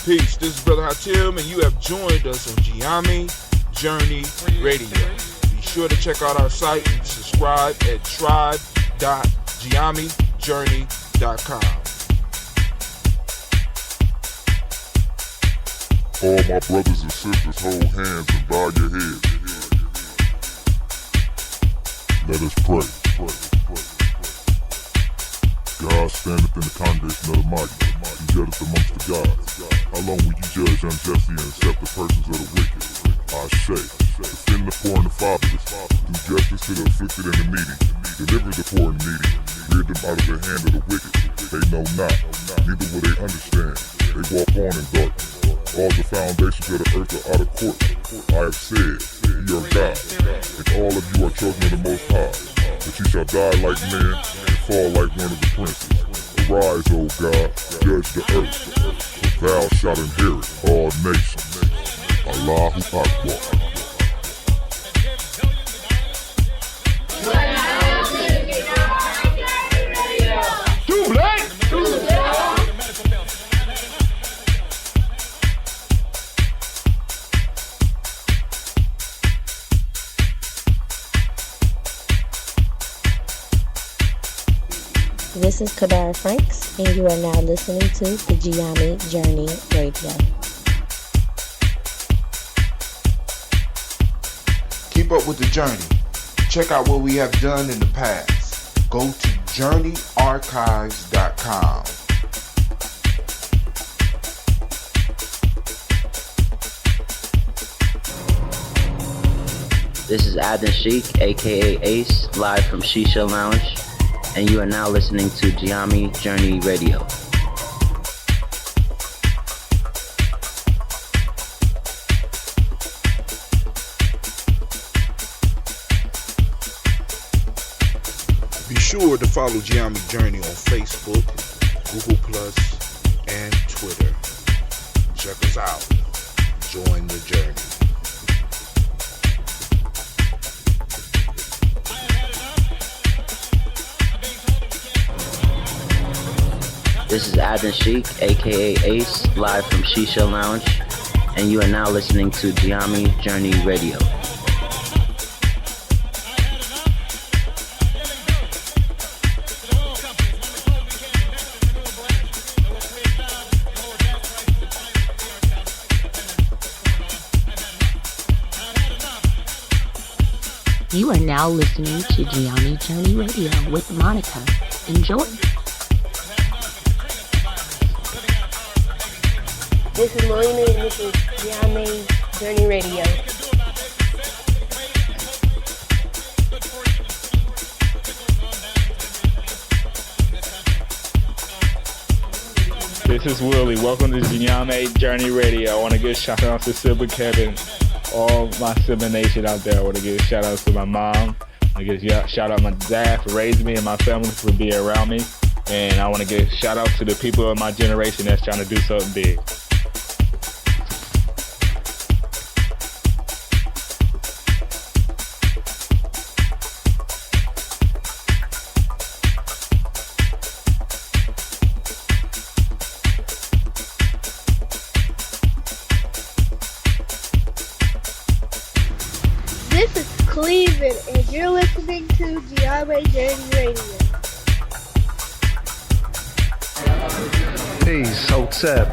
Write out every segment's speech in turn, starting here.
Peace. This is Brother Hatim, and you have joined us on Giami Journey Radio. Be sure to check out our site and subscribe at tribe.giamijourney.com. All my brothers and sisters, hold hands and bow your heads. Let us pray. God standeth in the congregation of the mighty. He judgeth amongst the gods. How long will you judge unjustly and accept the persons of the wicked? I say, defend the poor and the fatherless. Do justice to the afflicted and the needy. Deliver the poor and needy. Rid them out of the hand of the wicked. They know not, neither will they understand. They walk on in darkness. All the foundations of the earth are out of court. I have said, ye are God, and all of you are children of the Most High. But you shall die like men and fall like one of the princes. Arise, O God, judge the earth, for thou shalt inherit all nations. Allahu Akbar. This is Kadar Franks, and you are now listening to the Giami Journey Radio. Keep up with the journey. Check out what we have done in the past. Go to journeyarchives.com. This is Adnan Sheik, aka Ace, live from Shisha Lounge, and you are now listening to Giami Journey Radio. Be sure to follow Giami Journey on Facebook, Google Plus, and Twitter. Check us out. Join the journey. This is Adnan Sheik, aka Ace, live from Shisha Lounge, and you are now listening to Giami Journey Radio. You are now listening to Giami Journey Radio with Monica. Enjoy. This is Melina, and this is Giami Journey Radio. This is Willie. Welcome to Giami Journey Radio. I want to give a shout out to Silver Kevin, all my Silver Nation out there. I want to give a shout out to my mom. I want to give a shout out to my dad for raising me and my family for being around me. And I want to give a shout out to the people of my generation that's trying to do something big. This is Cleveland, and you're listening to Giami Journey Radio. Peace, Hotep.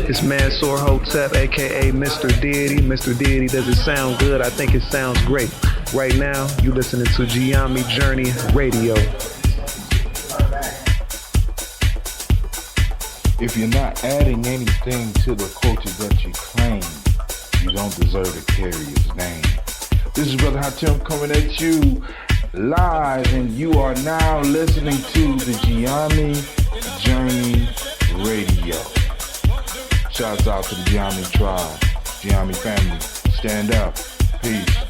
It's Mansour Hotep, aka Mr. Deity. Mr. Deity, does it sound good? I think it sounds great. Right now, you listening to Giami Journey Radio. If you're not adding anything to the culture that you claim, you don't deserve to carry his name. This is Brother Hatim coming at you live, and you are now listening to the Giami Journey Radio. Shouts out to the Giami tribe, Giami family. Stand up. Peace.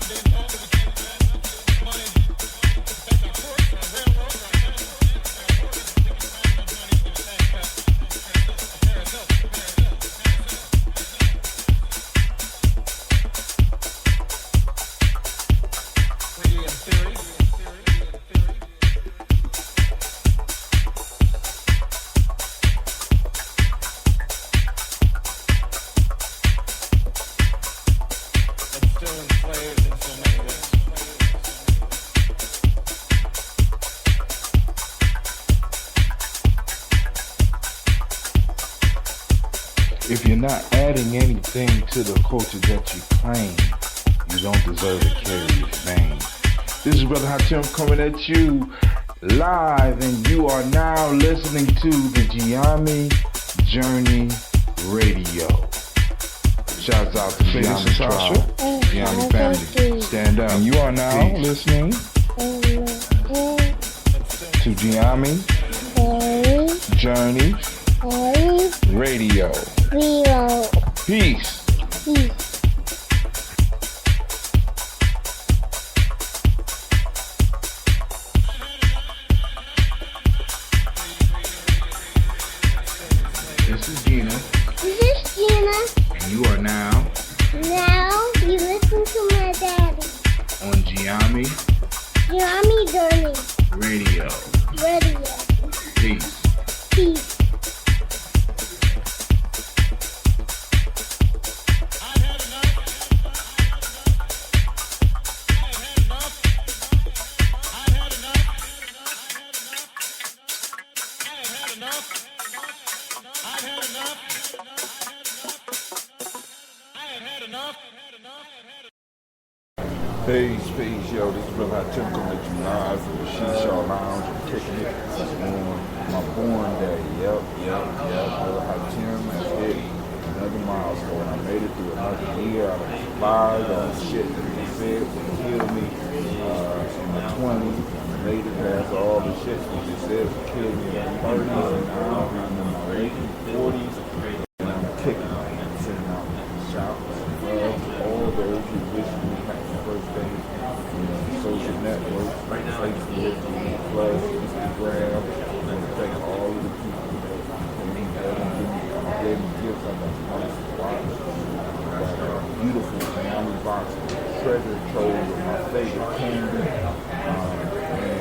If you're not adding anything to the culture that you claim, you don't deserve to carry his name. This is Brother Hatim coming at you live, and you are now listening to the Gianni Journey Radio. Shouts out to Gianni Tribe, Gianni family. Stand up. And you are now listening to Gianni Journey Radio. Peace. This is Gina. And you are now you listen to my daddy. on Gianni Journey Radio. Peace. Peace. Peace, yo. This is Brother Hatim coming at you live from the Freestyle Lounge. I'm kicking it on my born day. Yep. Brother Hatim has hit another milestone. I made it through another year out of 5 shit that he said would kill me in the 20s. I made it past all the shit that he said would kill me in the 30s, and now I'm in my late 40s, and I'm kicking it. I'm sending out shouts and love to all those who wish me happy birthday. Social networks, Facebook, Plus, Instagram. I want to thank all of the people that gave me gifts. I got a nice watch. I got a beautiful Miami box with treasure trove with my favorite candy.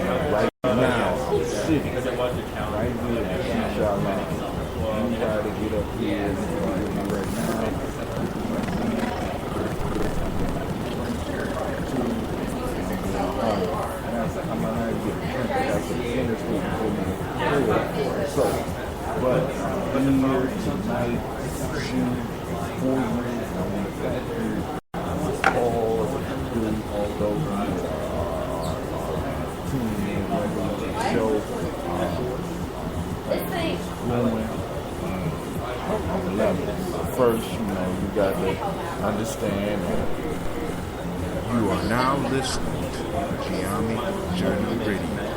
And right now, I'm sitting right here in the Shisha Lounge. You gotta get up here and with me right now. I'm not going to get a drink. I got some finish with me. So, but being here tonight, shoot, 4 years, I want to thank you all doing all those who are tuning in regularly to the show. Growing. I'm loving it. First, you got to understand that you are now listening to Gianni Journey Radio.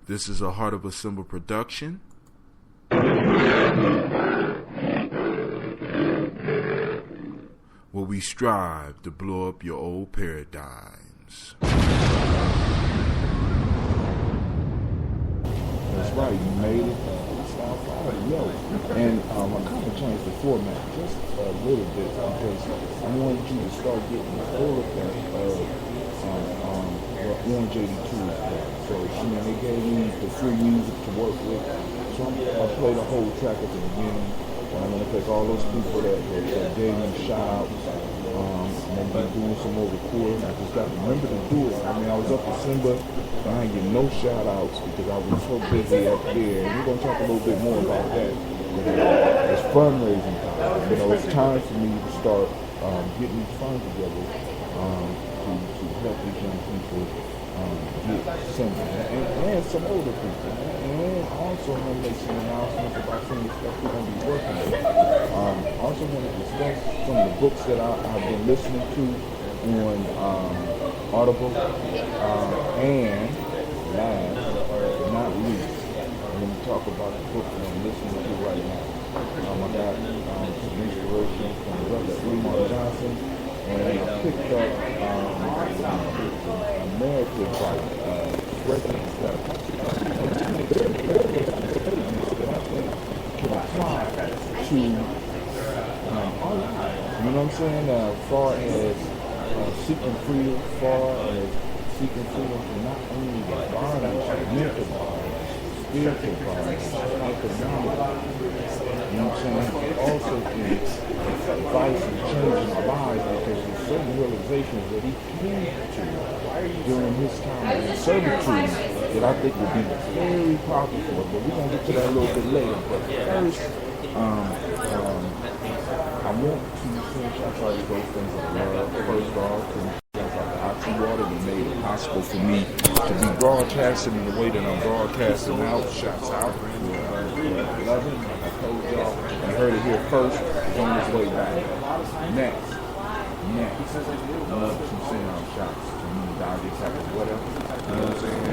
This is a Heart of a Symbol production. Where we strive to blow up your old paradigms. That's right, you made it. Freestyle Friday, yo. And I kind of changed the format just a little bit because I wanted you to start getting the full effect of Orange 82 is. So, they gave me the free music to work with. So I played a whole track at the beginning. And I'm going to thank all those people that gave me shout-outs. I'm going to be doing some more recording. I just got to remember to do it. I mean, I was up in Simba, and I didn't get no shout-outs because I was so busy up there. And we're going to talk a little bit more about that. It's fundraising time. It's time for me to start getting these funds together to help these young people get something. And some older people. And also want to make some announcements about some of the stuff we're going to be working on. Also want to discuss some of the books that I've been listening to on Audible. And last but not least, I'm going to talk about the book that I'm listening to right now. I got some inspiration from Brother Umar Johnson, and I picked up American by President that I think can apply to our lives. You know what I'm saying? As far as seeking freedom, from not only the bondage, mental bondage, spiritual bondage, economic bondage. You know what I'm saying? But also in advice and changing our lives because there's certain realizations that he came to during his time in servitude that I think will be very powerful for us. But we're going to get to that a little bit later. But first, I want to finish out all those things that I love. First off, Oxy Water that made it possible for me to be broadcasting in the way that I'm broadcasting out. Shouts out to 11, like I told y'all. You heard it here first. It's on its way back. Next. I love to send out shots to me, Dodgy type of whatever. You know what I'm saying?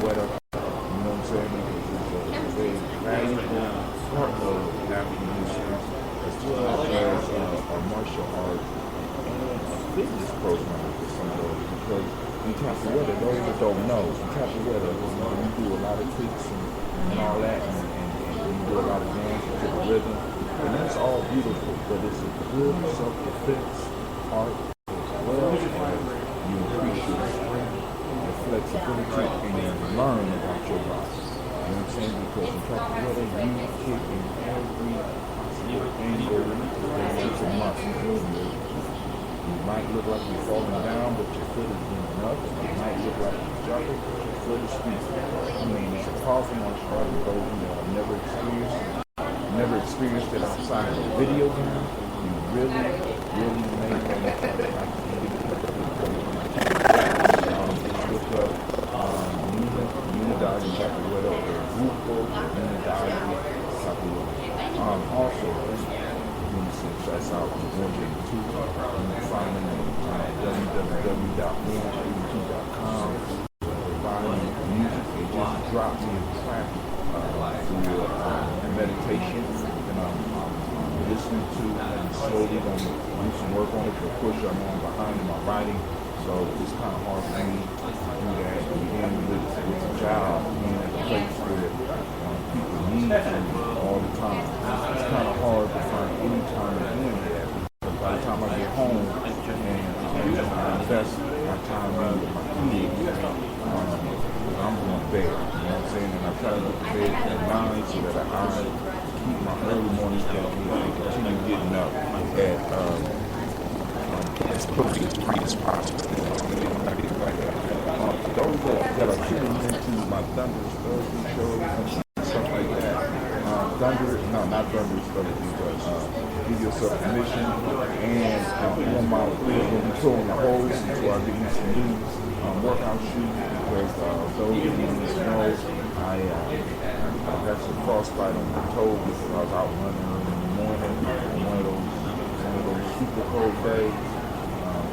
Whatever. You know what I'm saying? Because it's a very valuable part of African history, as well as a martial art fitness program for some of those. Because in Capoeira, those that don't know, in Capoeira, we do a lot of tricks and all that, and we do a lot of dance to the rhythm, and that's all beautiful. But it's a good self-defense art as well. You increase your strength, your flexibility, and you learn about your body. You know what I'm saying? Because in Capoeira, you kick in every possible angle that it's a muscle. You might look like you're falling down, but your foot is moving up. It might look like you're jumping, but your foot is speaking. I mean, it's a powerful martial art for those who have never experienced it outside of a video game. You really make it Unidade Capoeira or Grupo Unidade Capoeira. Also, shouts out to 182. You can find them at www.182.com. Providing music, they just drop me a track through meditation, and I'm listening to, and slowly going to do some work on it. Of course, I'm on behind in my writing, so it's kind of hard for me to do that. Again, with a job, being at a place where people need you all the time, it's kind of hard to find any time to do that. Because by the time I get home and I invest my time in with my kids, I'm going to bed. You know what I'm saying? And I try to get to bed at 9 so that I keep my early morning schedule and continue getting up at as quickly as possible. Those that are tuning into my Thunderous Thursday shows and stuff like that, not Thunderous Thursday, but give yourself permission, and on my wheels will be throwing the holes until I get me some new workout shoes, because those of you who know, I got some frostbite on my toe because I was out running early in the morning on one of those super cold days,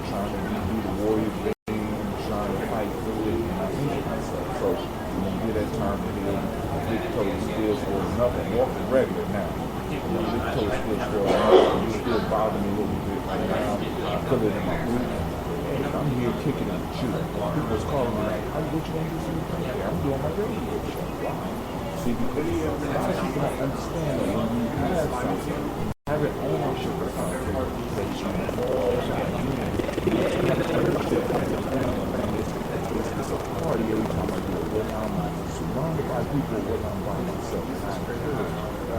trying to redo the Warrior game, trying to fight through it, and I injured myself. So when you get that time to heal, my big toe is still swollen up. I'm walking regular now. My big toe is still swollen up. It's still bothering me a little bit right now. I feel it in my boot. I'm here kicking and shooting. People was calling me like, what you gonna do for me? I'm doing my radio show. Why? See, because a lot of people don't understand that when you have something, having ownership of something, that you it's a party every time I do it. When I'm surrounded by people, when I'm by myself, and I hear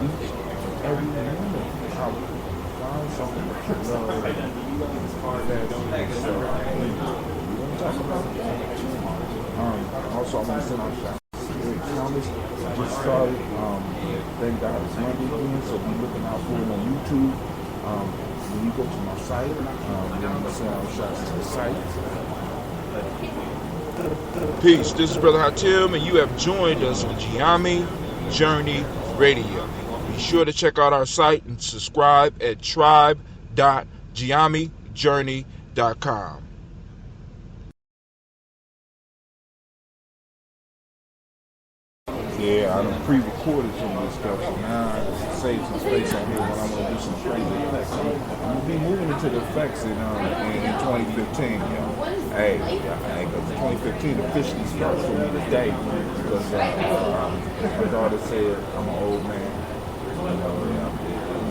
each and every moment I find something that you love, and it's hard that yourself. You want to talk about it? Also, I want to send out shout out to Eric Thomas. I just started. Thank God it's Monday again, so be looking out for it on YouTube. When you go to my site, you send out shots to the site. Peace. This is Brother Hatim, and you have joined us on Giami Journey Radio. Be sure to check out our site and subscribe at tribe.giamijourney.com. Yeah, I done pre-recorded some of this stuff, so now I can save some space on here when I'm going to do some crazy effects. I'm going to be moving into the effects in 2015, Hey, because 2015 officially starts for me today, because my daughter said I'm an old man.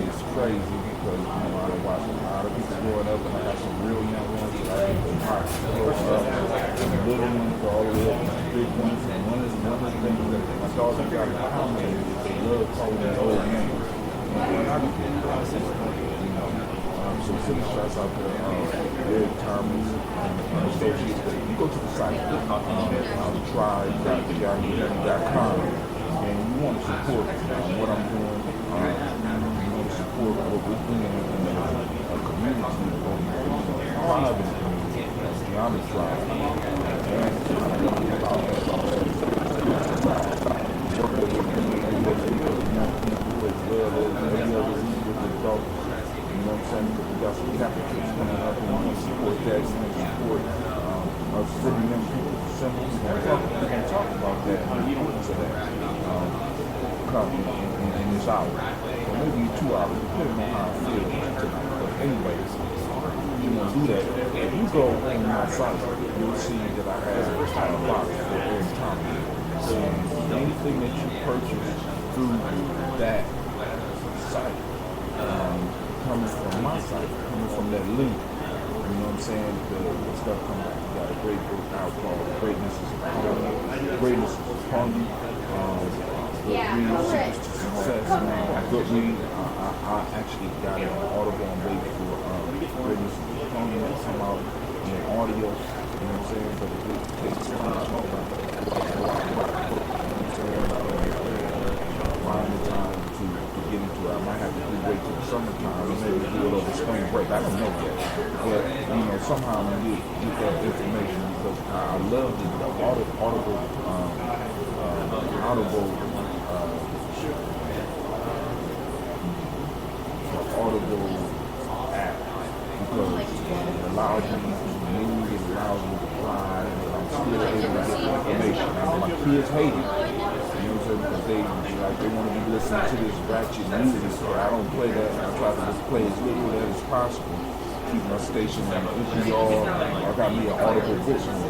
It's crazy because, I watch a lot of people growing up, and I got some real young ones that I can watch growing up, and the little ones all the way up to the big ones, and one of the things that my daughter got in common is they love calling that old man. And I be getting so send shots out there. Eric Thomas, and associates. But if you go to the site, tribe.com, and you want to support what I'm doing, you want to support what we're doing in a community, Gianni Tribe, we got some capital trips coming up, and we want to support that. We want to support us sending them people to symbols. We're going to talk about that and the importance of that coming in this hour. Or maybe 2 hours, depending on how I feel tonight. But anyways, you want to do that. If you go on my site, you'll see that I have a box for Eric Thomas. So anything that you purchase through that site, coming from my site, coming from that link, you know what I'm saying? The stuff coming out. We got a great book out called Greatness is Hungry. Real Secrets to Success. Good read. I actually got an Audible on wait for Greatness is Hungry to come out in audio. You know what I'm saying? But it takes time to talk about it. Find the time to get into it. I might have to wait till the summertime or maybe do it over spring break. I don't know yet. But, you know, somehow I'm going to get that information because I love the Audible app because it allows me to move, it allows me to fly, and I'm still able to get the information. My kids hate it. Because they want to be listening to this ratchet music, so I don't play that. I try to just play as little of that as possible. Keep my station on NPR. I got me an Audible book and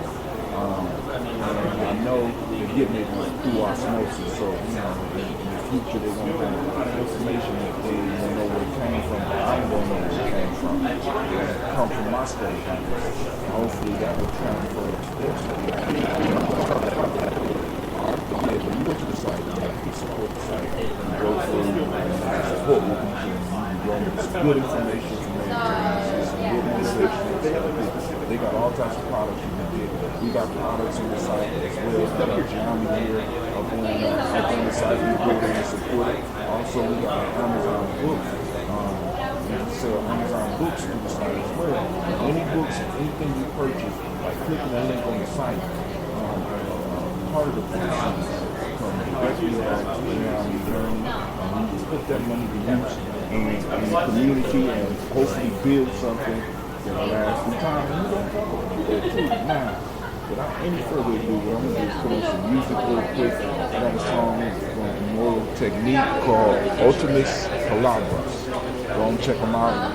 I know they're getting it through osmosis. So in the future they're going to have information that they don't know where it came from. But I'm going to know where it came from. It come from my station. And hopefully that will transfer to this. Yeah, but you go to the site, you support the site, you go through and support what we can. It's good information from some good motivation. They got all types of products you can get. We got products on the site as well. We got Gianni here up on the site. You go there and support it. Also, we got an Amazon book. You can sell Amazon books through the site as well. Any books, anything you purchase, like clicking the link on the site, part of the proceeds come directly back to Gianni Journey, and we just put that money to use in the community and hopefully build something that lasts through time. And we're going to talk about that too. Now, without any further ado, what I'm going to do is put on some music real quick. I got a song from Immortal Technique called Ultimus Palabras. Go and check them out.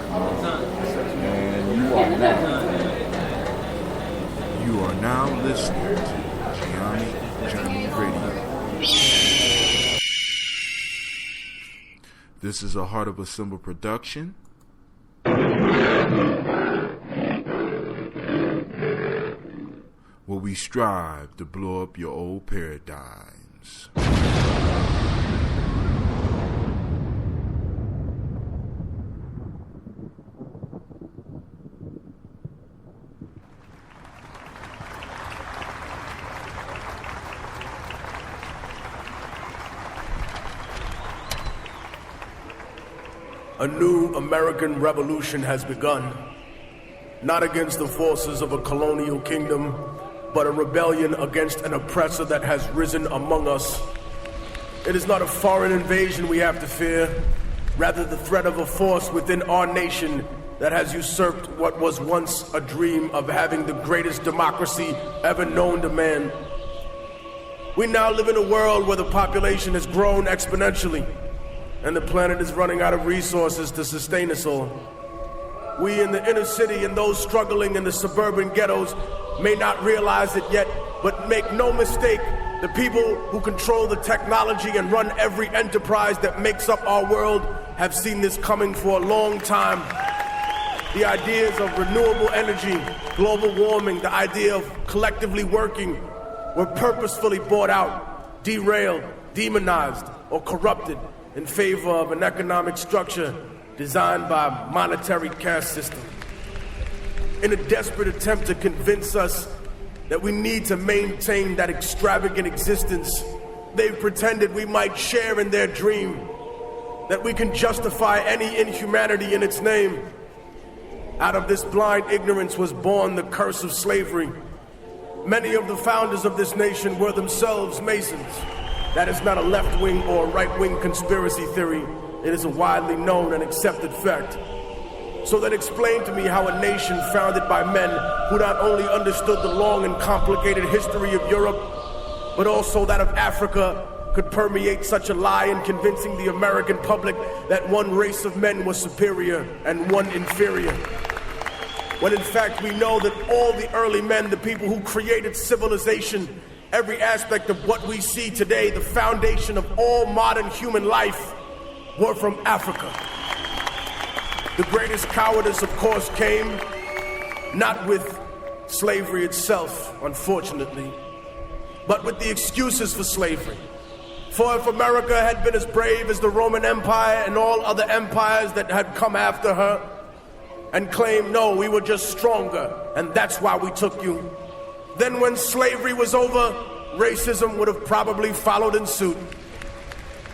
And you are now listening to Gianni Journey Radio. This is a Heart of a Symbol production. Where we strive to blow up your old paradigms. A new American revolution has begun, not against the forces of a colonial kingdom, but a rebellion against an oppressor that has risen among us. It is not a foreign invasion we have to fear, rather the threat of a force within our nation that has usurped what was once a dream of having the greatest democracy ever known to man. We now live in a world where the population has grown exponentially, and the planet is running out of resources to sustain us all. We in the inner city and those struggling in the suburban ghettos may not realize it yet, but make no mistake, the people who control the technology and run every enterprise that makes up our world have seen this coming for a long time. The ideas of renewable energy, global warming, the idea of collectively working were purposefully bought out, derailed, demonized, or corrupted in favor of an economic structure designed by a monetary caste system. in a desperate attempt to convince us that we need to maintain that extravagant existence. They've pretended we might share in their dream, that we can justify any inhumanity in its name. Out of this blind ignorance was born the curse of slavery. Many of the founders of this nation were themselves Masons. That is not a left-wing or right-wing conspiracy theory. It is a widely known and accepted fact. So then explain to me how a nation founded by men who not only understood the long and complicated history of Europe, but also that of Africa, could permeate such a lie in convincing the American public that one race of men was superior and one inferior. When in fact we know that all the early men, the people who created civilization, every aspect of what we see today, the foundation of all modern human life, were from Africa. The greatest cowardice, of course, came not with slavery itself, unfortunately, but with the excuses for slavery. For if America had been as brave as the Roman Empire and all other empires that had come after her, and claimed, no, we were just stronger, and that's why we took you, then when slavery was over, racism would have probably followed in suit.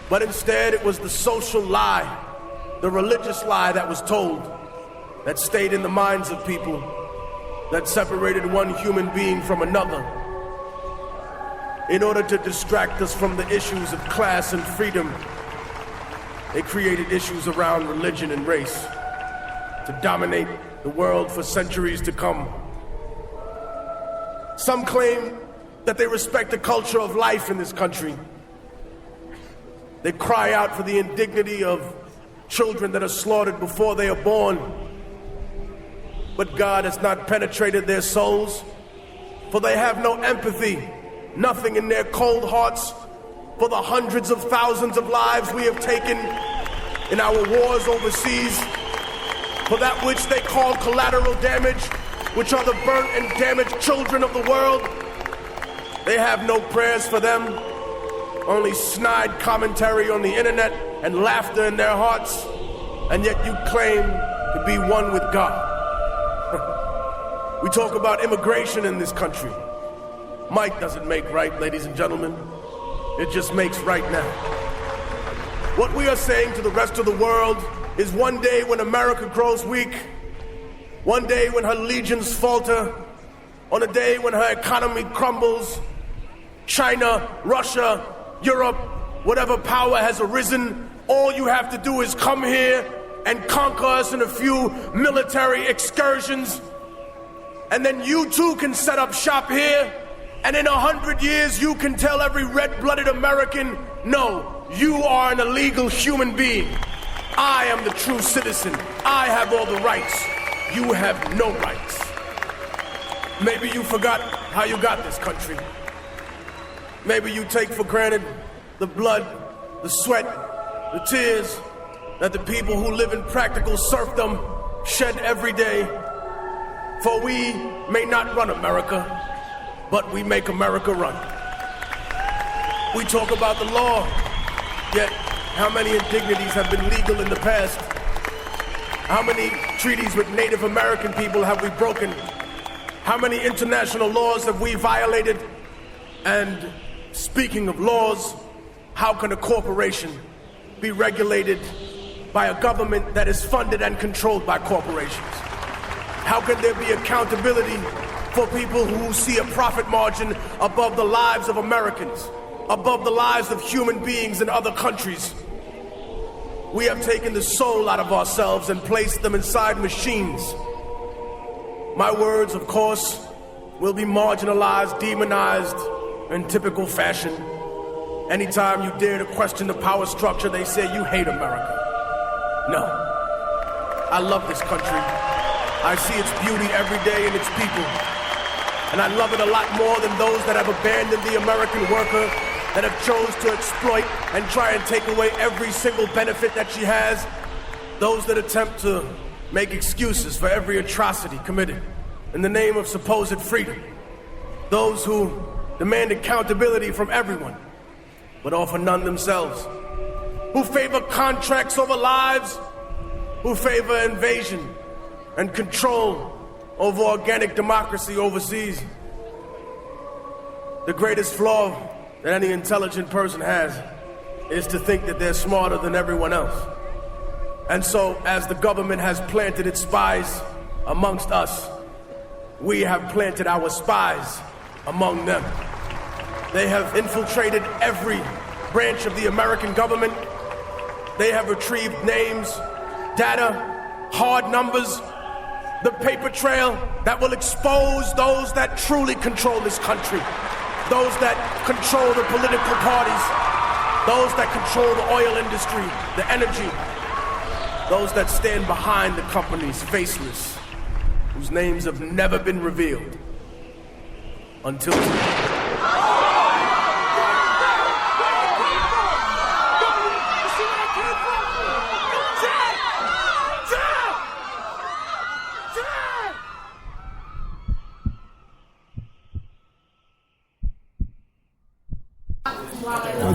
But instead, it was the social lie, the religious lie that was told, that stayed in the minds of people, that separated one human being from another, in order to distract us from the issues of class and freedom. They created issues around religion and race to dominate the world for centuries to come. Some claim that they respect the culture of life in this country. They cry out for the indignity of children that are slaughtered before they are born. But God has not penetrated their souls, for they have no empathy, nothing in their cold hearts for the hundreds of thousands of lives we have taken in our wars overseas, for that which they call collateral damage, which are the burnt and damaged children of the world. They have no prayers for them, only snide commentary on the internet and laughter in their hearts, and yet you claim to be one with God. We talk about immigration in this country. Might doesn't make right, ladies and gentlemen. It just makes right now. What we are saying to the rest of the world is one day when America grows weak, one day when her legions falter, on a day when her economy crumbles, China, Russia, Europe, whatever power has arisen, all you have to do is come here and conquer us in a few military excursions, and then you too can set up shop here, and in 100 years you can tell every red-blooded American, no, you are an illegal human being. I am the true citizen. I have all the rights. You have no rights. Maybe you forgot how you got this country. Maybe you take for granted the blood, the sweat, the tears that the people who live in practical serfdom shed every day. For we may not run America, but we make America run. We talk about the law, yet how many indignities have been legal in the past? How many treaties with Native American people have we broken? How many international laws have we violated? And speaking of laws, how can a corporation be regulated by a government that is funded and controlled by corporations? How can there be accountability for people who see a profit margin above the lives of Americans, above the lives of human beings in other countries? We have taken the soul out of ourselves and placed them inside machines. My words, of course, will be marginalized, demonized in typical fashion. Anytime you dare to question the power structure, they say you hate America. No. I love this country. I see its beauty every day in its people. And I love it a lot more than those that have abandoned the American worker, that have chose to exploit and try and take away every single benefit that she has. Those that attempt to make excuses for every atrocity committed in the name of supposed freedom. Those who demand accountability from everyone, but offer none themselves. Who favor contracts over lives, who favor invasion and control over organic democracy overseas. The greatest flaw that any intelligent person has is to think that they're smarter than everyone else. And so, as the government has planted its spies amongst us, we have planted our spies among them. They have infiltrated every branch of the American government. They have retrieved names, data, hard numbers, the paper trail that will expose those that truly control this country, those that control the political parties, those that control the oil industry, the energy, those that stand behind the companies, faceless, whose names have never been revealed until today.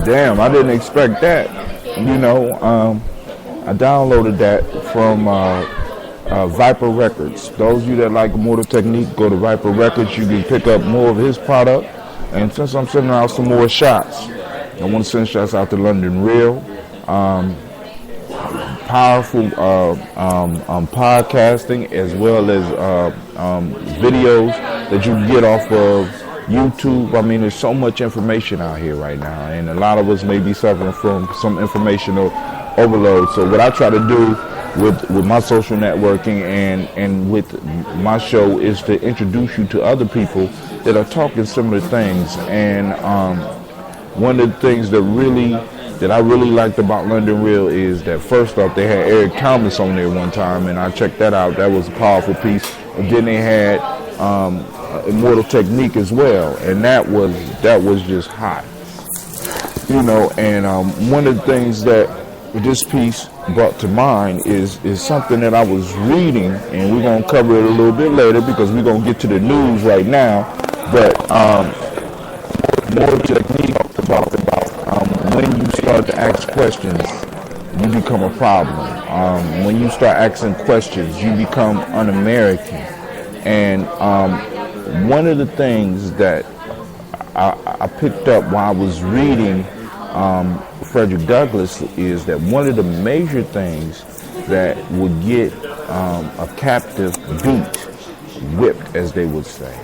Damn, I didn't expect that. You know, I downloaded that from Viper Records. Those of you that like Immortal Technique, go to Viper Records. You can pick up more of his product. And since I'm sending out some more shots, I want to send shots out to London Real. Powerful podcasting, as well as videos that you can get off of YouTube. I mean, there's so much information out here right now, and a lot of us may be suffering from some informational overload. So what I try to do with my social networking and with my show is to introduce you to other people that are talking similar things. And one of the things that I really liked about London Real is that, first off, they had Eric Thomas on there one time, and I checked that out. That was a powerful piece. And then they had Immortal Technique as well, and that was just hot, you know. And one of the things that this piece brought to mind is something that I was reading, and we're gonna cover it a little bit later because we're gonna get to the news right now. But Immortal Technique talked about when you start to ask questions, you become a problem. When you start asking questions, you become un-American. And one of the things that I picked up while I was reading Frederick Douglass is that one of the major things that would get a captive beat, whipped as they would say,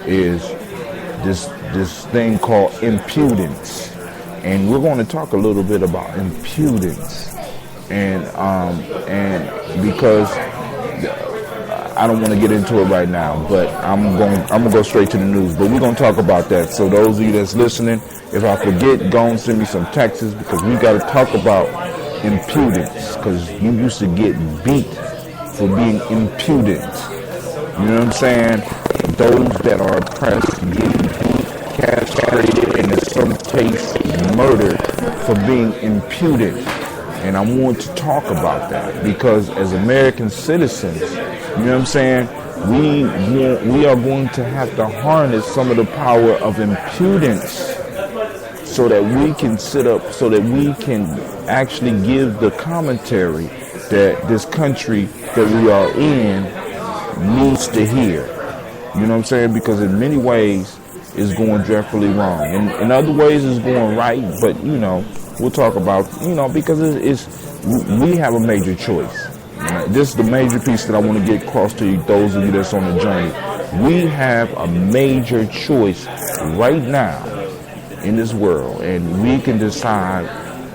is this thing called impudence. And we're going to talk a little bit about impudence, and because I don't want to get into it right now, but I'm gonna go straight to the news. But we're gonna talk about that. So those of you that's listening, if I forget, go and send me some texts, because we got to talk about impudence. Because you used to get beat for being impudent. You know what I'm saying? Those that are oppressed getting beat, castrated, and in some case murdered for being impudent. And I want to talk about that because as American citizens, you know what I'm saying, we are going to have to harness some of the power of impudence so that we can sit up, so that we can actually give the commentary that this country that we are in needs to hear. You know what I'm saying? Because in many ways it's going dreadfully wrong. And in other ways it's going right, but you know, we'll talk about, you know, because we have a major choice. This is the major piece that I want to get across to you, those of you that's on the journey. We have a major choice right now in this world, and we can decide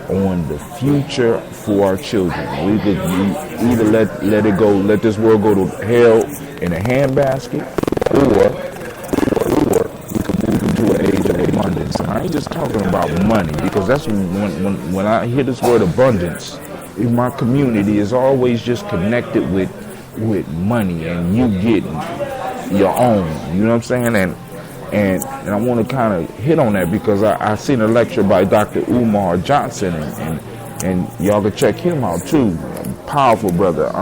on the future for our children. We could either let it go, let this world go to hell in a handbasket, or we could move into an age of abundance. And I ain't just talking about money, because that's when I hear this word abundance in my community, is always just connected with money and you getting your own. You know what I'm saying? And I want to kind of hit on that because I seen a lecture by Dr. Umar Johnson, and y'all can check him out too. Powerful brother.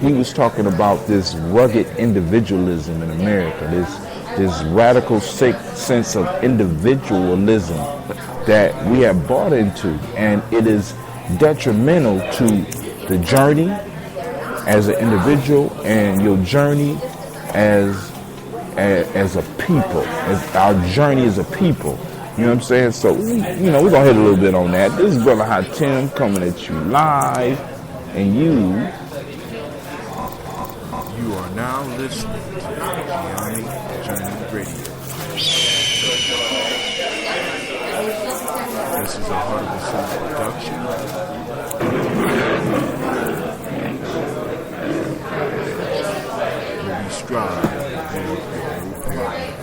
He was talking about this rugged individualism in America, this radical sense of individualism that we have bought into, and it is detrimental to the journey as an individual and your journey as a people, as our journey as a people. You know what I'm saying? So, we're going to hit a little bit on that. This is Brother Hot Tim coming at you live, and you are now listening to Gianni Journey Radio. This is a Heart of the Sun production. Where we strive to build a new family.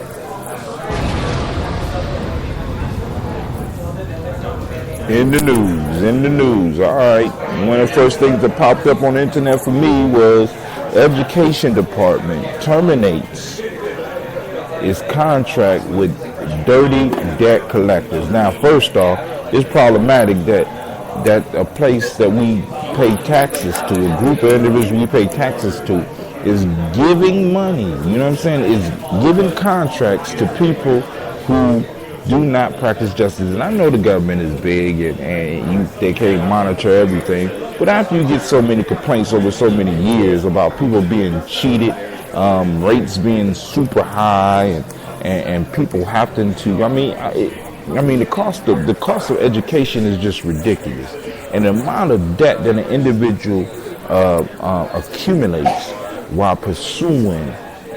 In the news. All right. One of the first things that popped up on the internet for me was Education Department terminates its contract with dirty debt collectors. Now, first off, it's problematic that a place that we pay taxes to, a group of individuals we pay taxes to, is giving money, you know what I'm saying, is giving contracts to people who do not practice justice. And I know the government is big and they can't monitor everything, but after you get so many complaints over so many years about people being cheated, rates being super high, and people having to, the cost of education is just ridiculous, and the amount of debt that an individual accumulates while pursuing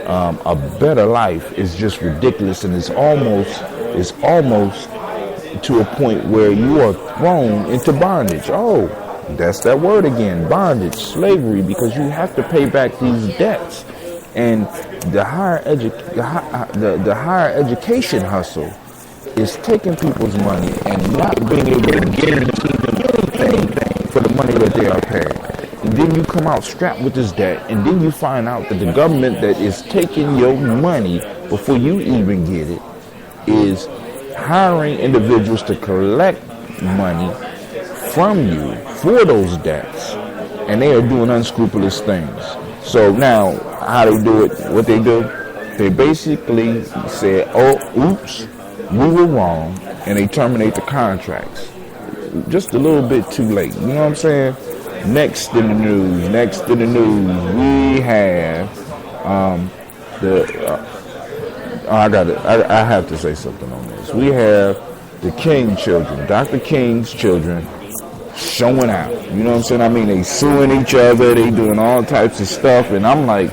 a better life is just ridiculous, and it's almost to a point where you are thrown into bondage. Oh, that's that word again, bondage, slavery, because you have to pay back these debts. And the higher education hustle is taking people's money and not being able to guarantee them anything for the money that they are paying. And then you come out strapped with this debt, and then you find out that the government that is taking your money before you even get it is hiring individuals to collect money from you for those debts, and they are doing unscrupulous things. So now, how they do it, what they do, they basically say, oh, oops, we were wrong, and they terminate the contracts. Just a little bit too late, you know what I'm saying? Next in the news, we have I have to say something on this. We have the King children, Dr. King's children, showing out. You know what I'm saying? I mean, they suing each other, they doing all types of stuff, and I'm like,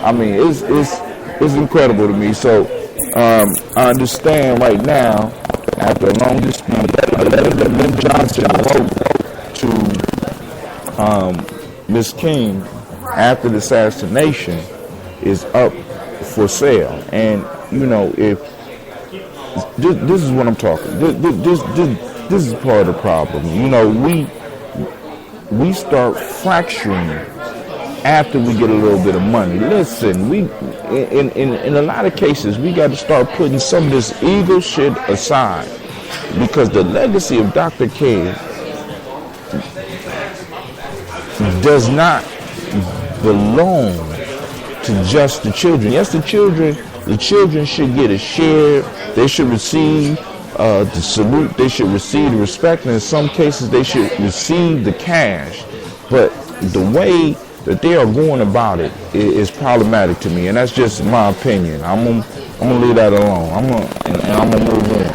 it's incredible to me. So I understand right now, after a long dispute, a letter that Ben Johnson wrote to Miss King after the assassination is up for sale. And if this is what I'm talking, this is part of the problem. We start fracturing after we get a little bit of money. Listen, we in a lot of cases we got to start putting some of this ego shit aside, because the legacy of Dr. King does not belong to just the children. Yes, the children should get a share. They should receive the salute. They should receive the respect, and in some cases they should receive the cash. But the way that they are going about it is problematic to me, and that's just my opinion. I'm gonna leave that alone. I'm gonna move on.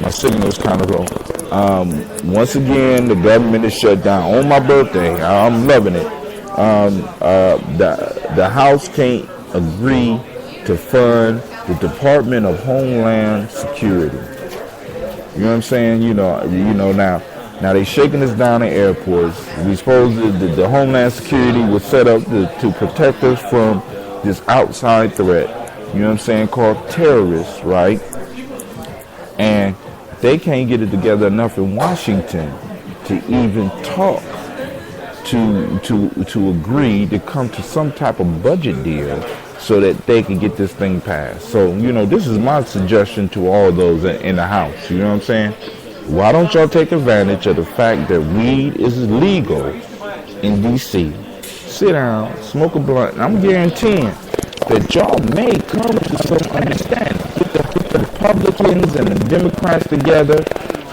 My signal's kind of low. Once again, the government is shut down on my birthday. I'm loving it. The House can't agree to fund the Department of Homeland Security. You know what I'm saying? Now they shaking us down in airports. We suppose the Homeland Security was set up to protect us from this outside threat. You know what I'm saying? Called terrorists, right? And they can't get it together enough in Washington to even talk to agree to come to some type of budget deal so that they can get this thing passed. So, this is my suggestion to all those in the House. You know what I'm saying? Why don't y'all take advantage of the fact that weed is legal in D.C.? Sit down, smoke a blunt, and I'm guaranteeing that y'all may come to some understanding. Put the Republicans and the Democrats together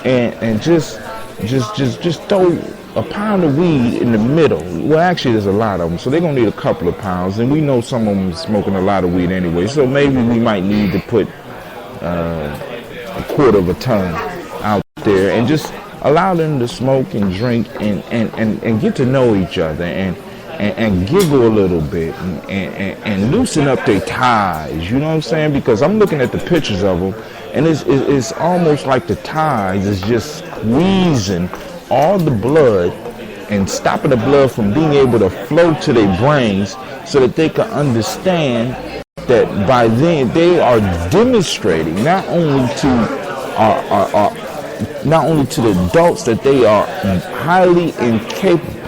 and just throw a pound of weed in the middle. Well, actually, there's a lot of them, so they're gonna need a couple of pounds. And we know some of them smoking a lot of weed anyway, so maybe we might need to put a quarter of a ton out there and just allow them to smoke and drink and get to know each other and giggle a little bit and loosen up their ties. You know what I'm saying? Because I'm looking at the pictures of them, and it's almost like the ties is just squeezing all the blood and stopping the blood from being able to flow to their brains so that they can understand that by then they are demonstrating not only to the adults that they are highly incapable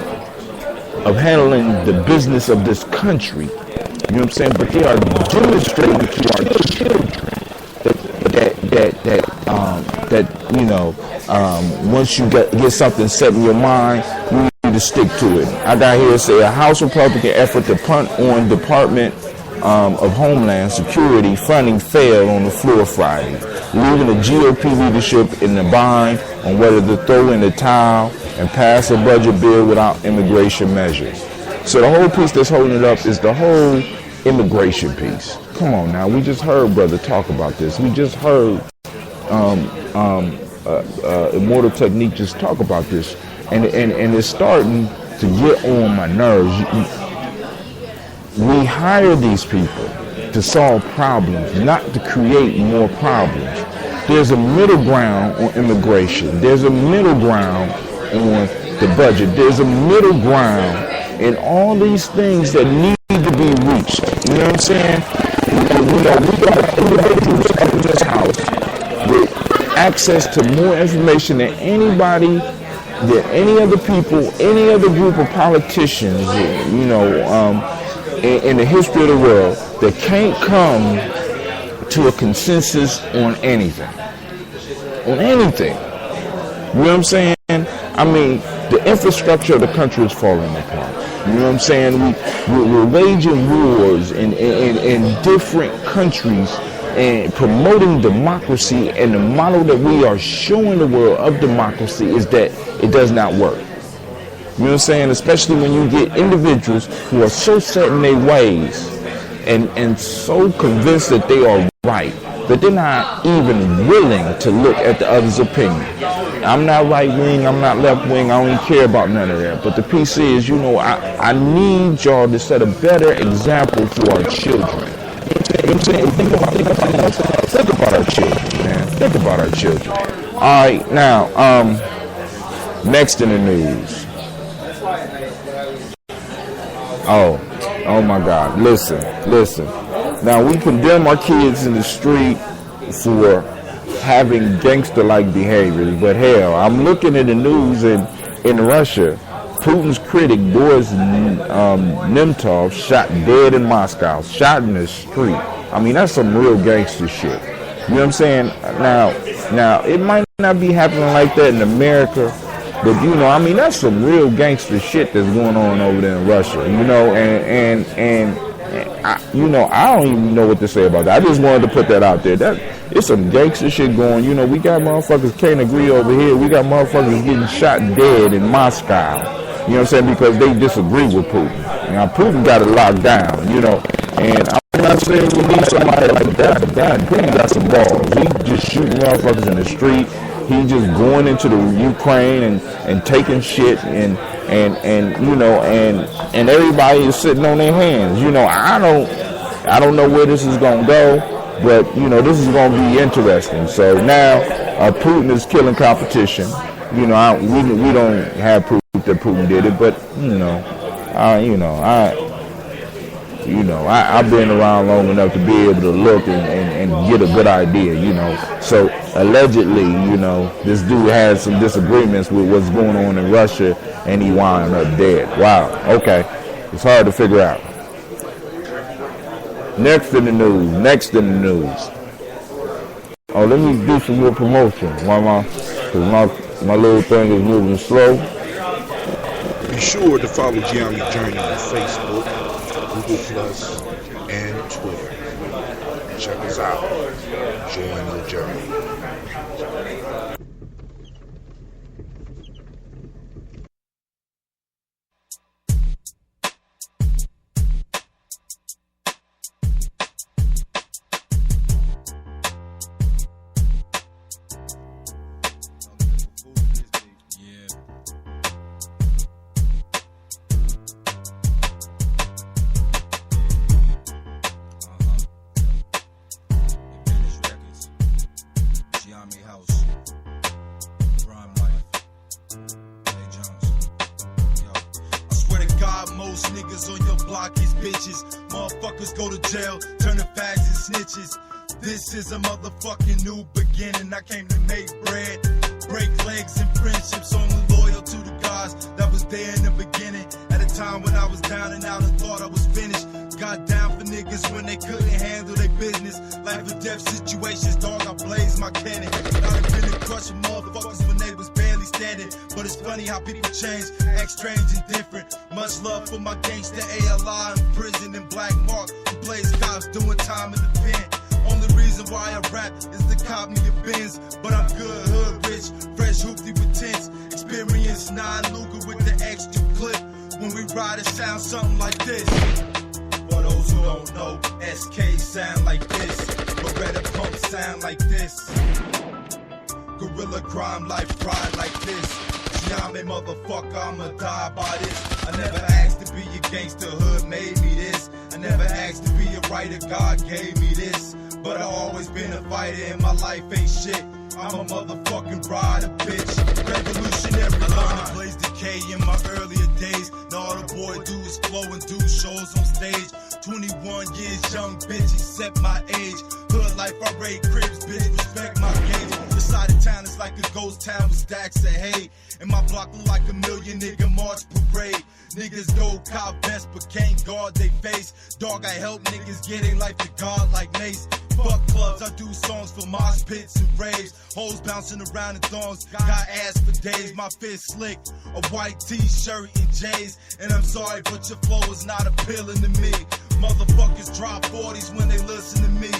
of handling the business of this country. You know what I'm saying? But they are demonstrating to our children that you know, once you get something set in your mind, you need to stick to it. I got here to say a House Republican effort to punt on Department of Homeland Security funding failed on the floor Friday, leaving the GOP leadership in the bind on whether to throw in the towel and pass a budget bill without immigration measures. So the whole piece that's holding it up is the whole immigration piece. Come on now, we just heard brother talk about this. We just heard Immortal Technique just talk about this, and it's starting to get on my nerves. We hire these people to solve problems, not to create more problems. There's a middle ground on immigration. There's a middle ground on the budget. There's a middle ground in all these things that need to be reached. You know what I'm saying? We got individuals up in this house with access to more information than anybody, than any other people, any other group of politicians, you know, in the history of the world that can't come to a consensus on anything. On anything. You know what I'm saying? I mean, the infrastructure of the country is falling apart. You know what I'm saying? We're waging wars in different countries and promoting democracy, and the model that we are showing the world of democracy is that it does not work. You know what I'm saying? Especially when you get individuals who are so set in their ways and so convinced that they are right, that they're not even willing to look at the other's opinion. I'm not right wing, I'm not left wing, I don't even care about none of that. But the piece is, you know, I need y'all to set a better example for our children. You know what I'm saying? Think about our children, man. Think about our children. All right, now, next in the news. Oh my God, listen. Now, we condemn our kids in the street for having gangster-like behaviors, but hell, I'm looking at the news in Russia. Putin's critic, Boris Nemtsov, shot dead in Moscow, shot in the street. I mean, that's some real gangster shit. You know what I'm saying? Now, it might not be happening like that in America, but, you know, I mean, that's some real gangster shit that's going on over there in Russia, you know, and I, you know, I don't even know what to say about that. I just wanted to put that out there. It's some gangster shit going. You know, we got motherfuckers can't agree over here. We got motherfuckers getting shot dead in Moscow. You know what I'm saying? Because they disagree with Putin. Now, Putin got it locked down, you know, and I'm not saying we need somebody like that, but God, Putin got some balls. He just shooting motherfuckers in the street. He just going into the Ukraine and taking shit and you know, and everybody is sitting on their hands. You know, I don't know where this is gonna go, but you know, this is gonna be interesting. So now Putin is killing competition. You know, we don't have proof that Putin did it, but I've been around long enough to be able to look and get a good idea, you know. So allegedly, you know, this dude had some disagreements with what's going on in Russia, and he wound up dead. Wow, okay. It's hard to figure out. Next in the news. Oh, let me do some more promotion, because my little thing is moving slow. Be sure to follow Gianni Journey on Facebook, Google Plus, and Twitter. Check us out. Join the journey. bitches. Motherfuckers go to jail, turning fags and snitches. This is a motherfucking new beginning. I came to make bread, break legs and friendships. Only loyal to the gods that was there in the beginning. At a time when I was down and out and thought I was finished. Got down for niggas when they couldn't handle their business. Life or death situations, dog, I blaze my cannon. I've been crushing motherfuckers when they was barely standing. But it's funny how people change, act strange and different. Much love for my gangster ALI in prison and Black Mark, who plays cops doing time in the pen. Only reason why I rap is to cop me a Benz. But I'm good, hood rich, fresh hoopty with tents. Experience 9 Luger with the extra clip. When we ride, it sounds something like this. For those who don't know, SK sound like this. Beretta pump sound like this. Gorilla crime life ride like this. Giami motherfucker, I'ma die by this. I never asked to be a gangster, hood made me this. I never asked to be a writer, God gave me this. But I always been a fighter and my life ain't shit. I'm a motherfucking rider, bitch. Revolutionary. I learned to blaze decay in my earlier days. Now all the boy do is flow and do shows on stage. 21 years young, bitch, accept my age. Hood life, I raid cribs, bitch, respect my gauge. This side of town is like a ghost town with stacks of hay. And my block look like a million nigga march parade. Niggas go cop vest but can't guard they face. Dog, I help niggas get a life to God like Mace. Fuck clubs, I do songs for mosh pits and raves. Hoes bouncing around in thongs, got ass for days. My fist slick, a white t-shirt and J's. And I'm sorry, but your flow is not appealing to me. Motherfuckers drop 40s when they listen to me.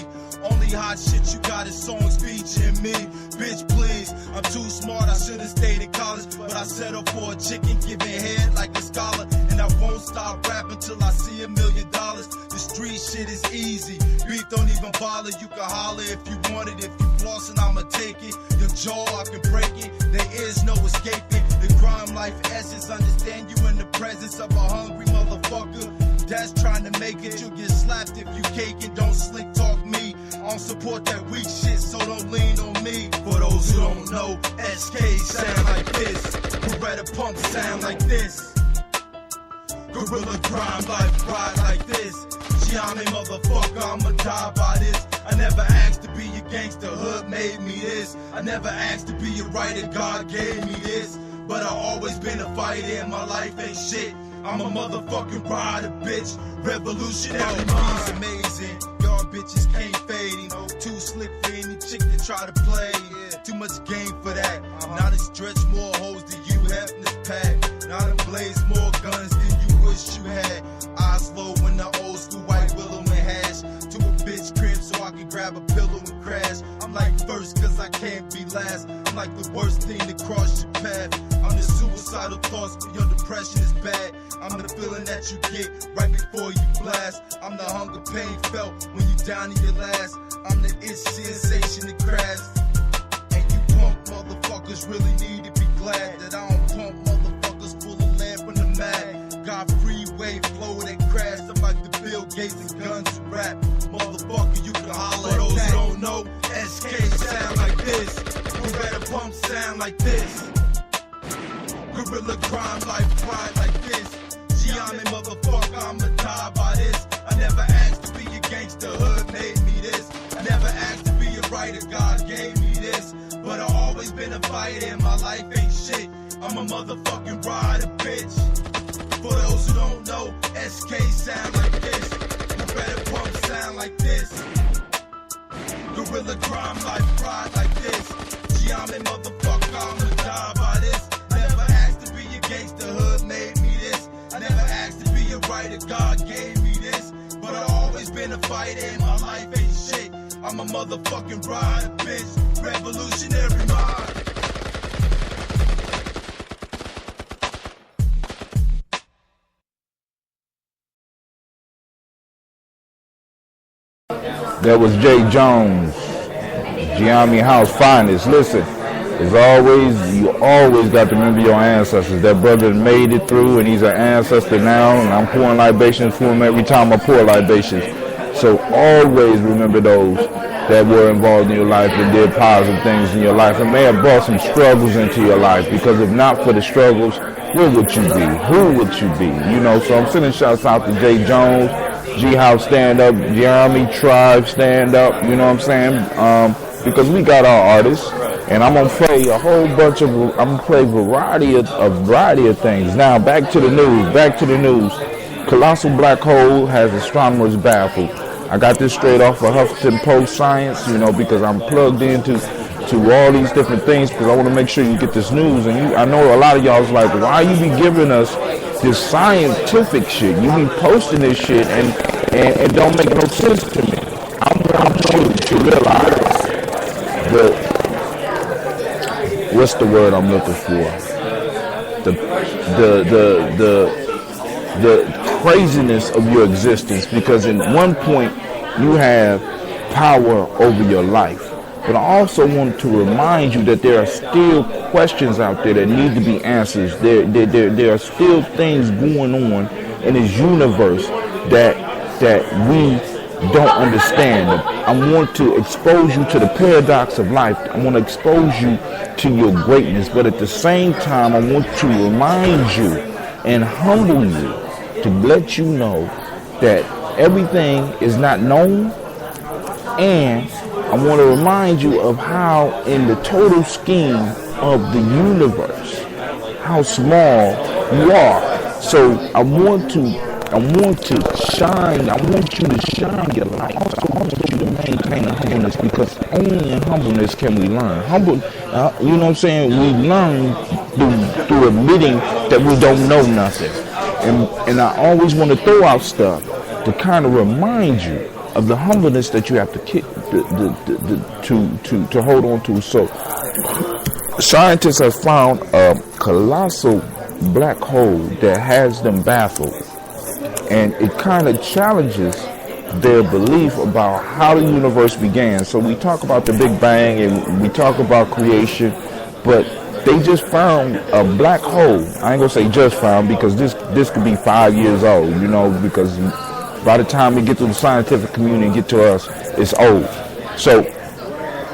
Only hot shit you got is songs featuring me. Bitch, please, I'm too smart, I should've stayed in college. But I settled for a chicken giving head like a scholar. And I won't stop rapping till I see $1 million. The street shit is easy, beat don't even bother. You can holler if you want it, if you flossin', I'ma take it. Your jaw, I can break it, there is no escaping. The crime life essence, understand you in the presence of a hungry motherfucker that's trying to make it. You get slapped if you caking, don't slick talk me. I don't support that weak shit, so don't lean on me. For those who don't know, SK sound like this. Beretta pump sound like this. Gorilla crime life ride like this. Giami motherfucker, I'ma die by this. I never asked to be a gangster, hood made me this. I never asked to be a writer, God gave me this. But I always been a fighter and my life ain't shit. I'm a motherfucking rider, bitch. Revolutionary mind's amazing. Y'all bitches can't fade him. Too slick for any chick to try to play. Too much game for that. Now to stretch more hoes than you have in this pack. Now to blaze more guns than you wish you had. Eyes low when the old school white willow and hash. To a bitch crib so I can grab a pillow and crash. I'm like first cause I can't be last. I'm like the worst thing to cross your path. I'm the suicidal thoughts but your depression is bad. I'm the feeling that you get right before you blast. I'm the hunger pain felt when you down to your last. I'm the itch sensation that crash. And you punk motherfuckers really need to be glad that I don't pump motherfuckers full of lead from the mag. Got freeway flow that crash. I'm like the Bill Gates and guns rap. Motherfucker, you can holler. For those who don't know, SK sound like this. Beretta pump sound like this. Gorilla crime life ride like this. Giami motherfucker, I'ma die by this. I never asked to be a gangster, hood made me this. I never asked to be a writer, God gave me this. But I always been a fighter and my life ain't shit. I'm a motherfucking rider, bitch. For those who don't know, SK sound like this. Beretta pump sound like this. Gorilla crime life ride like this. Giami motherfucker, I'ma die by this. I never asked to be a gangster, hood made me this. I never asked to be a writer, God gave me this. But I always been a fighter and my life ain't shit. I'm a motherfucking rider, bitch. Revolutionary mind. That was Jay Jones, Giami House finest. Listen, as always, you always got to remember your ancestors. That brother made it through, and he's an ancestor now, and I'm pouring libations for him every time I pour libations. So always remember those that were involved in your life and did positive things in your life and may have brought some struggles into your life, because if not for the struggles, where would you be? Who would you be? You know, so I'm sending shouts out to Jay Jones, G House Stand Up, Giami Tribe Stand Up, you know what I'm saying? Because we got our artists, and I'm gonna play a whole bunch of, I'm gonna play a variety of things. Now back to the news. Colossal black hole has astronomers baffled. I got this straight off of Huffington Post Science, you know, because I'm plugged into all these different things, because I want to make sure you get this news. And I know a lot of y'all's like, why you be giving us this scientific shit? You be posting this shit and it don't make no sense to me. I want you to realize what's the word I'm looking for? The craziness of your existence, because in one point you have power over your life. But I also want to remind you that there are still questions out there that need to be answered. There are still things going on in this universe that we don't understand. I want to expose you to the paradox of life. I want to expose you to your greatness, but at the same time, I want to remind you and humble you to let you know that everything is not known, and I want to remind you of how in the total scheme of the universe, how small you are. So I want you to shine your light. I want you to maintain humbleness, because only in humbleness can we learn. You know what I'm saying? We learn through admitting that we don't know nothing. And I always want to throw out stuff to kind of remind you of the humbleness that you have to hold on to. So scientists have found a colossal black hole that has them baffled, and it kind of challenges their belief about how the universe began. So we talk about the Big Bang and we talk about creation, but they just found a black hole. I ain't gonna say just found, because this could be 5 years old, you know, because by the time we get to the scientific community and get to us, it's old. So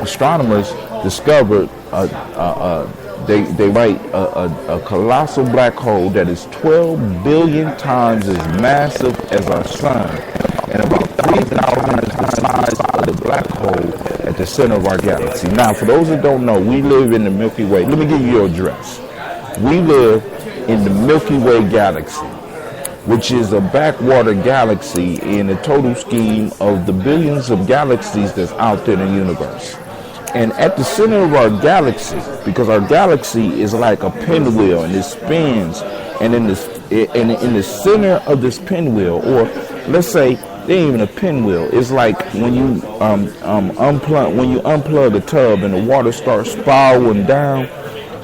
astronomers discovered they write a colossal black hole that is 12 billion times as massive as our sun, and about 3,000 times the size of the black hole at the center of our galaxy. Now, for those that don't know, we live in the Milky Way. Let me give you your address. We live in the Milky Way galaxy, which is a backwater galaxy in the total scheme of the billions of galaxies that's out there in the universe. And at the center of our galaxy, because our galaxy is like a pinwheel and it spins, and in the center of this pinwheel, or let's say it ain't even a pinwheel, it's like when you unplug a tub and the water starts spiraling down,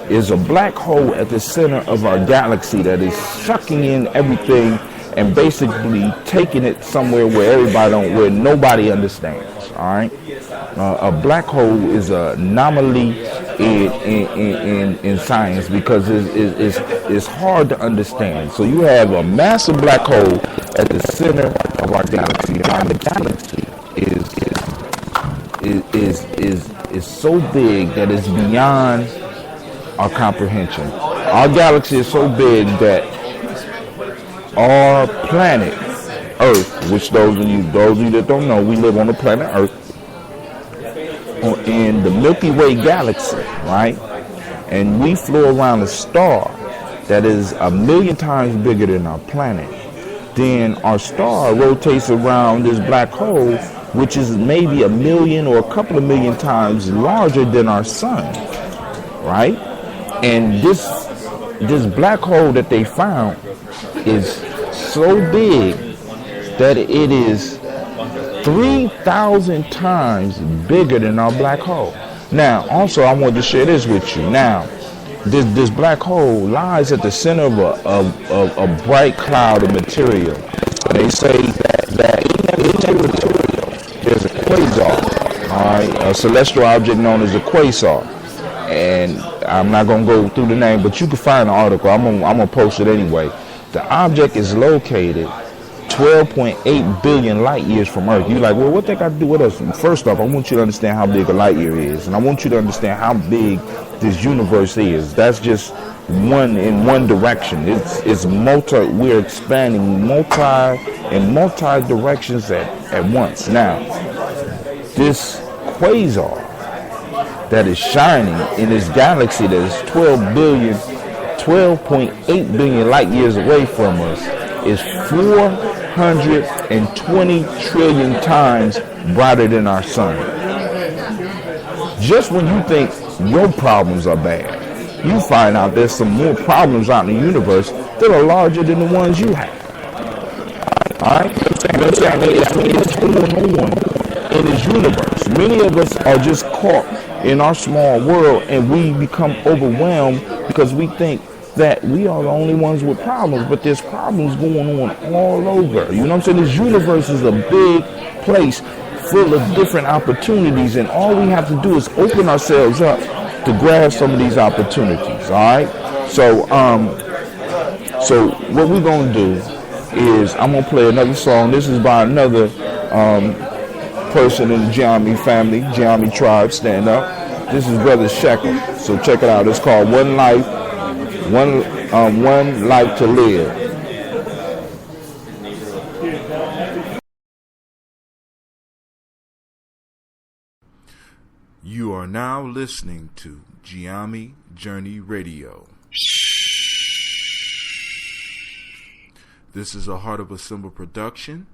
is a black hole at the center of our galaxy that is sucking in everything and basically taking it somewhere where nobody understands. All right, a black hole is an anomaly in science, because it's hard to understand. So you have a massive black hole at the center of our galaxy, and the galaxy is so big that it's beyond our comprehension. Our galaxy is so big that our planet Earth, which those of you that don't know, we live on the planet Earth, in the Milky Way galaxy, right? And we flew around a star that is 1 million times bigger than our planet. Then our star rotates around this black hole, which is maybe 1 million or a couple of million times larger than our sun, right? And this black hole that they found is so big that it is 3,000 times bigger than our black hole. Now, also, I wanted to share this with you. Now, this black hole lies at the center of a bright cloud of material. And they say that in that material, there's a quasar, all right, a celestial object known as a quasar. And I'm not going to go through the name, but you can find the article. I'm gonna post it anyway. The object is located 12.8 billion light years from Earth. You're like, well, what they got to do with us? First off, I want you to understand how big a light year is, and I want you to understand how big this universe is. That's just one in one direction. It's multi. We're expanding multi directions at once. Now, this quasar that is shining in this galaxy that is 12.8 billion light years away from us is 420 trillion times brighter than our sun. Just when you think your problems are bad, you find out there's some more problems out in the universe that are larger than the ones you have. Alright? What's going on in this universe? Many of us are just caught in our small world, and we become overwhelmed because we think that we are the only ones with problems, but there's problems going on all over. You know what I'm saying? This universe is a big place full of different opportunities, and all we have to do is open ourselves up to grab some of these opportunities. All right. So what we're gonna do is I'm gonna play another song. This is by another person in the Giammi family, Giammi tribe. Stand up. This is Brother Shekel. So check it out. It's called One Life to Live. You are now listening to Giammi Journey Radio. This is a Heart of a Symbol production.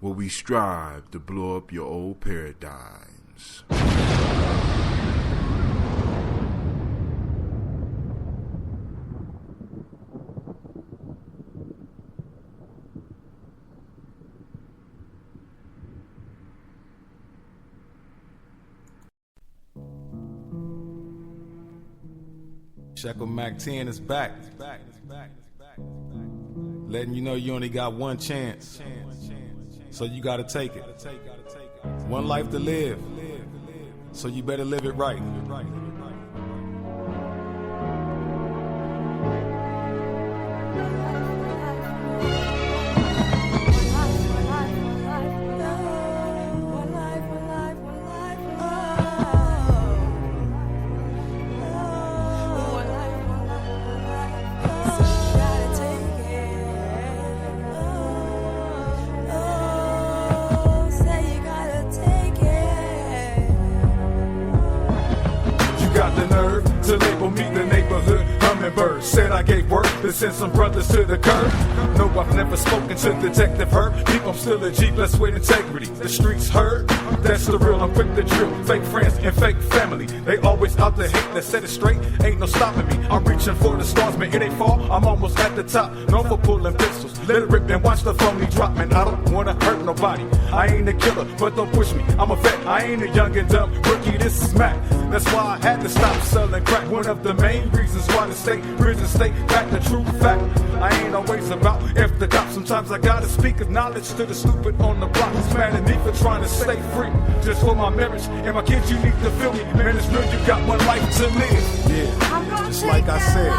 Where we strive to blow up your old paradigms. Shekel Mac 10 is back. Letting you know you only got one chance. So you gotta take it. One life to live. So you better live it right. Said I gave work to send some brothers to the curb. No, I've never spoken to Detective Herb. Think I'm still a G, blessed with integrity. The streets heard, that's the real, I'm quick to drill. Fake friends and fake family, they always out to hate. Let's set it straight, ain't no stopping me. I'm reaching for the stars, man, it ain't fall, I'm almost at the top. Known for pulling pistols, let it rip and watch the phony drop. Man, I don't wanna hurt nobody. I ain't a killer, but don't push me, I'm a vet. I ain't a young and dumb rookie, this is Mac. That's why I had to stop selling crack. One of the main reasons why the state prison state back the true fact. I ain't always about F the cop. Sometimes I gotta speak of knowledge to the stupid on the block. It's mad at me for trying to stay free. Just for my marriage and my kids, you need to feel me. Man, it's real, you got one life to live. Yeah, just like I said,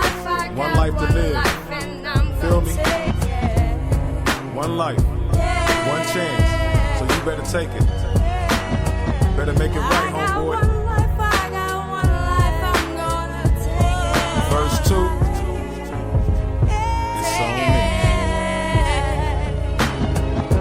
one life to live. Feel me? One life, one chance. So you better take it. Better make it right, homeboy. Verse 2.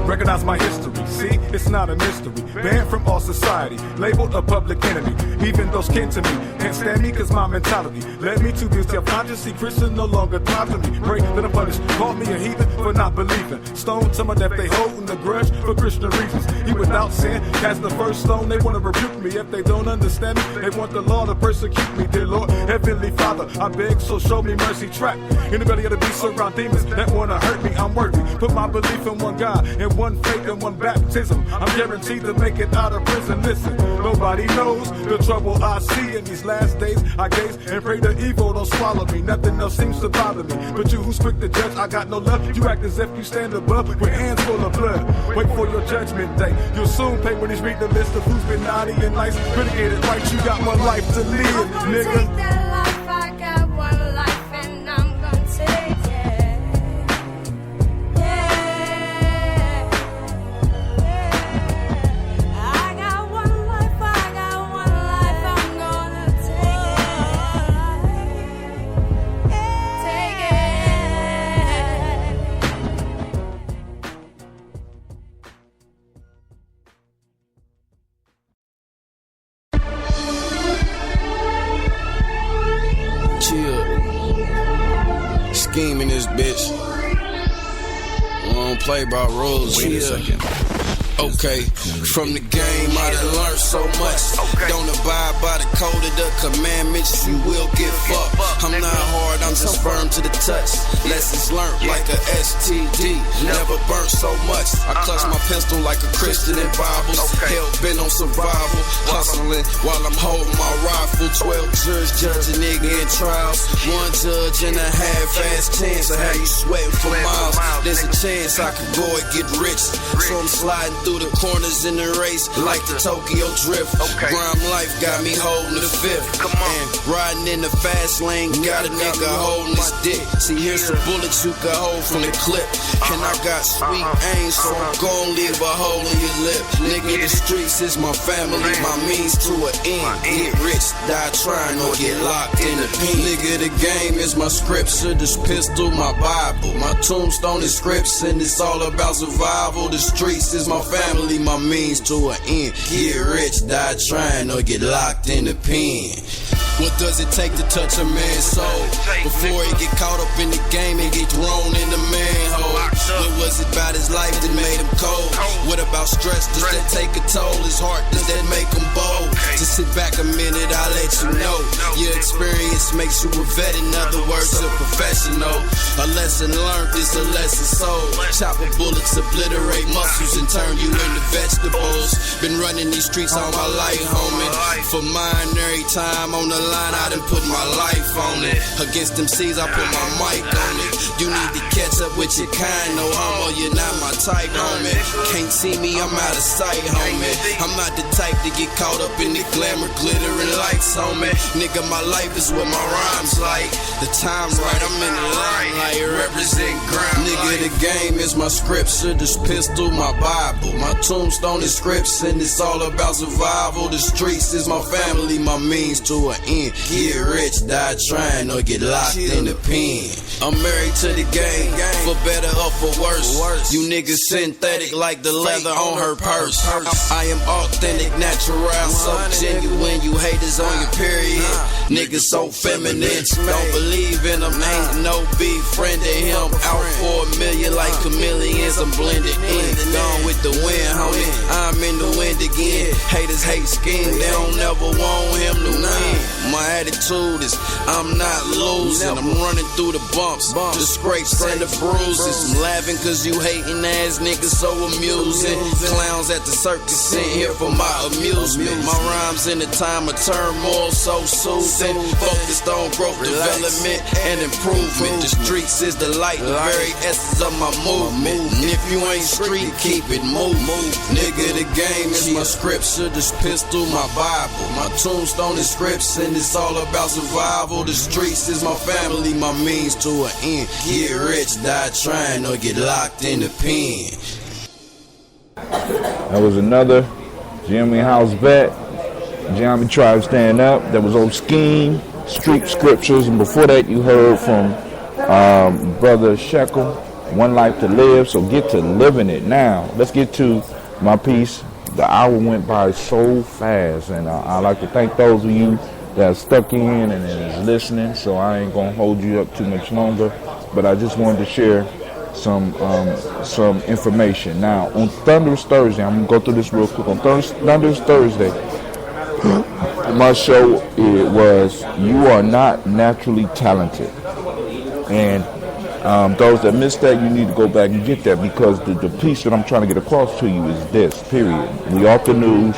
Recognize my history, see, it's not a mystery. Banned from all society, labeled a public enemy. Even those kin to me can't stand me cause my mentality led me to be self-conscious. See, Christian no longer thrives to me. Pray that I'm punished, call me a heathen for not believing. Stone to my death, they holding the grudge for Christian reasons. He without sin cast the first stone. They want to rebuke me if they don't understand me. They want the law to persecute me, dear Lord. Heavenly Father, I beg, so show me mercy. Track in the belly of the beast around demons that want to hurt me. I'm worthy, put my belief in one God and one faith and one baptism. I'm guaranteed to make it out of prison. Listen, nobody knows the trouble I see in these last days. I gaze and pray the evil don't swallow me. Nothing else seems to bother me. But you who's quick to judge, I got no love. You act as if you stand above with hands full of blood. Wait for your judgment day. You'll soon pay when he's read the list of who's been naughty and nice. Better get it right, you got one life to live, nigga. Take that life, I got one life and I'm gonna take it. scheme in this bitch. We don't play by rules. Wait a second. Okay, from the game I done learned so much. Don't abide by the code of the commandments, you will get fucked. I'm not hard, I'm just firm to the touch. Lessons learned like a STD, never burnt so much. I clutch my pistol like a Christian in Bibles. Hell bent on survival, hustling while I'm holding my rifle. 12 jurors judge a nigga in trials. One judge and a half-ass chance of how you sweating for miles. There's a chance I could go and get rich, so I'm sliding through the corners in the race like the Tokyo Drift. Grime life got me holding the fifth. And riding in the fast lane, got a nigga holding his dick. See, here's some bullets you can hold from the clip. And I got sweet aim, so I'm gon' leave a hole in your lip. Nigga, the streets is my family, my means to an end. Get rich, die trying, or get locked in the pen. Nigga, the game is my scripture, this pistol, my Bible. My tombstone is scripts, and it's all about survival. The streets is my family, my means to an end. Get rich, die trying, or get locked in the pen. What does it take to touch a man's soul? Before he get caught up in the game and get thrown in the manhole. What was it about his life that made him cold? What about stress? Does that take a toll? His heart, does that make him bold? Just sit back a minute, I'll let you know. Your experience makes you a vet, in other words, a professional. A lesson learned is a lesson sold. Chopper bullets obliterate muscles and turn you into vegetables. Been running these streets all my life, homie. For mine, every time on the line, I done put my life on it. Against them C's, I put my mic on it. You need to catch up with your kind, no homo, you're not my type, homie. Can't see me, I'm out of sight, homie. I'm not the type to get caught up in the glamour, glitter, and lights, homie. Nigga, my life is what my rhymes like. The time's right, I'm in the limelight, represent grind. Nigga, the game is my scripture, this pistol, my Bible. My tombstone is scripts, and it's all about survival. The streets is my family, my means to an end. Get rich, die trying, or get locked in the pen. I'm married to the game, for better or for worse. You niggas synthetic like the leather on her purse. I am authentic, natural, so genuine. You haters on your period. Niggas so feminine, don't believe in them. Ain't no beef, friend of him. Out for $1 million like chameleons, I'm blended in. Gone with the wind, homie. I'm in the wind again. Haters hate scheme, they don't never want him to win. My attitude is I'm not losing. I'm running through the bumps, the scrapes and the bruises. I'm laughing cause you hating ass niggas so amusing. Clowns at the circus sent here for my amusement. My rhymes in the time of turmoil so soothing. Focused on growth, development, and improvement. The streets is the light, the very essence of my movement. And if you ain't street, keep it moving. Nigga, the game is my scripture, this pistol, my Bible. My tombstone is scripts, and it's all about survival. The streets is my family, my means to an end. Get rich, die trying, or get locked in the pen. That was another Jimmy House vet. Jimmy Tribe Stand Up. That was Old Scheme, Street Scriptures. And before that, you heard from Brother Shekel, One Life to Live. So get to living it now. Let's get to my piece. The hour went by so fast. And I'd like to thank those of you that stuck in and is listening. So I ain't going to hold you up too much longer. But I just wanted to share some information. Now, on Thunderous Thursday, I'm going to go through this real quick. On Thunderous Thursday, my show, it was You Are Not Naturally Talented. And those that missed that, you need to go back and get that, because the piece that I'm trying to get across to you is this, period. We off the news,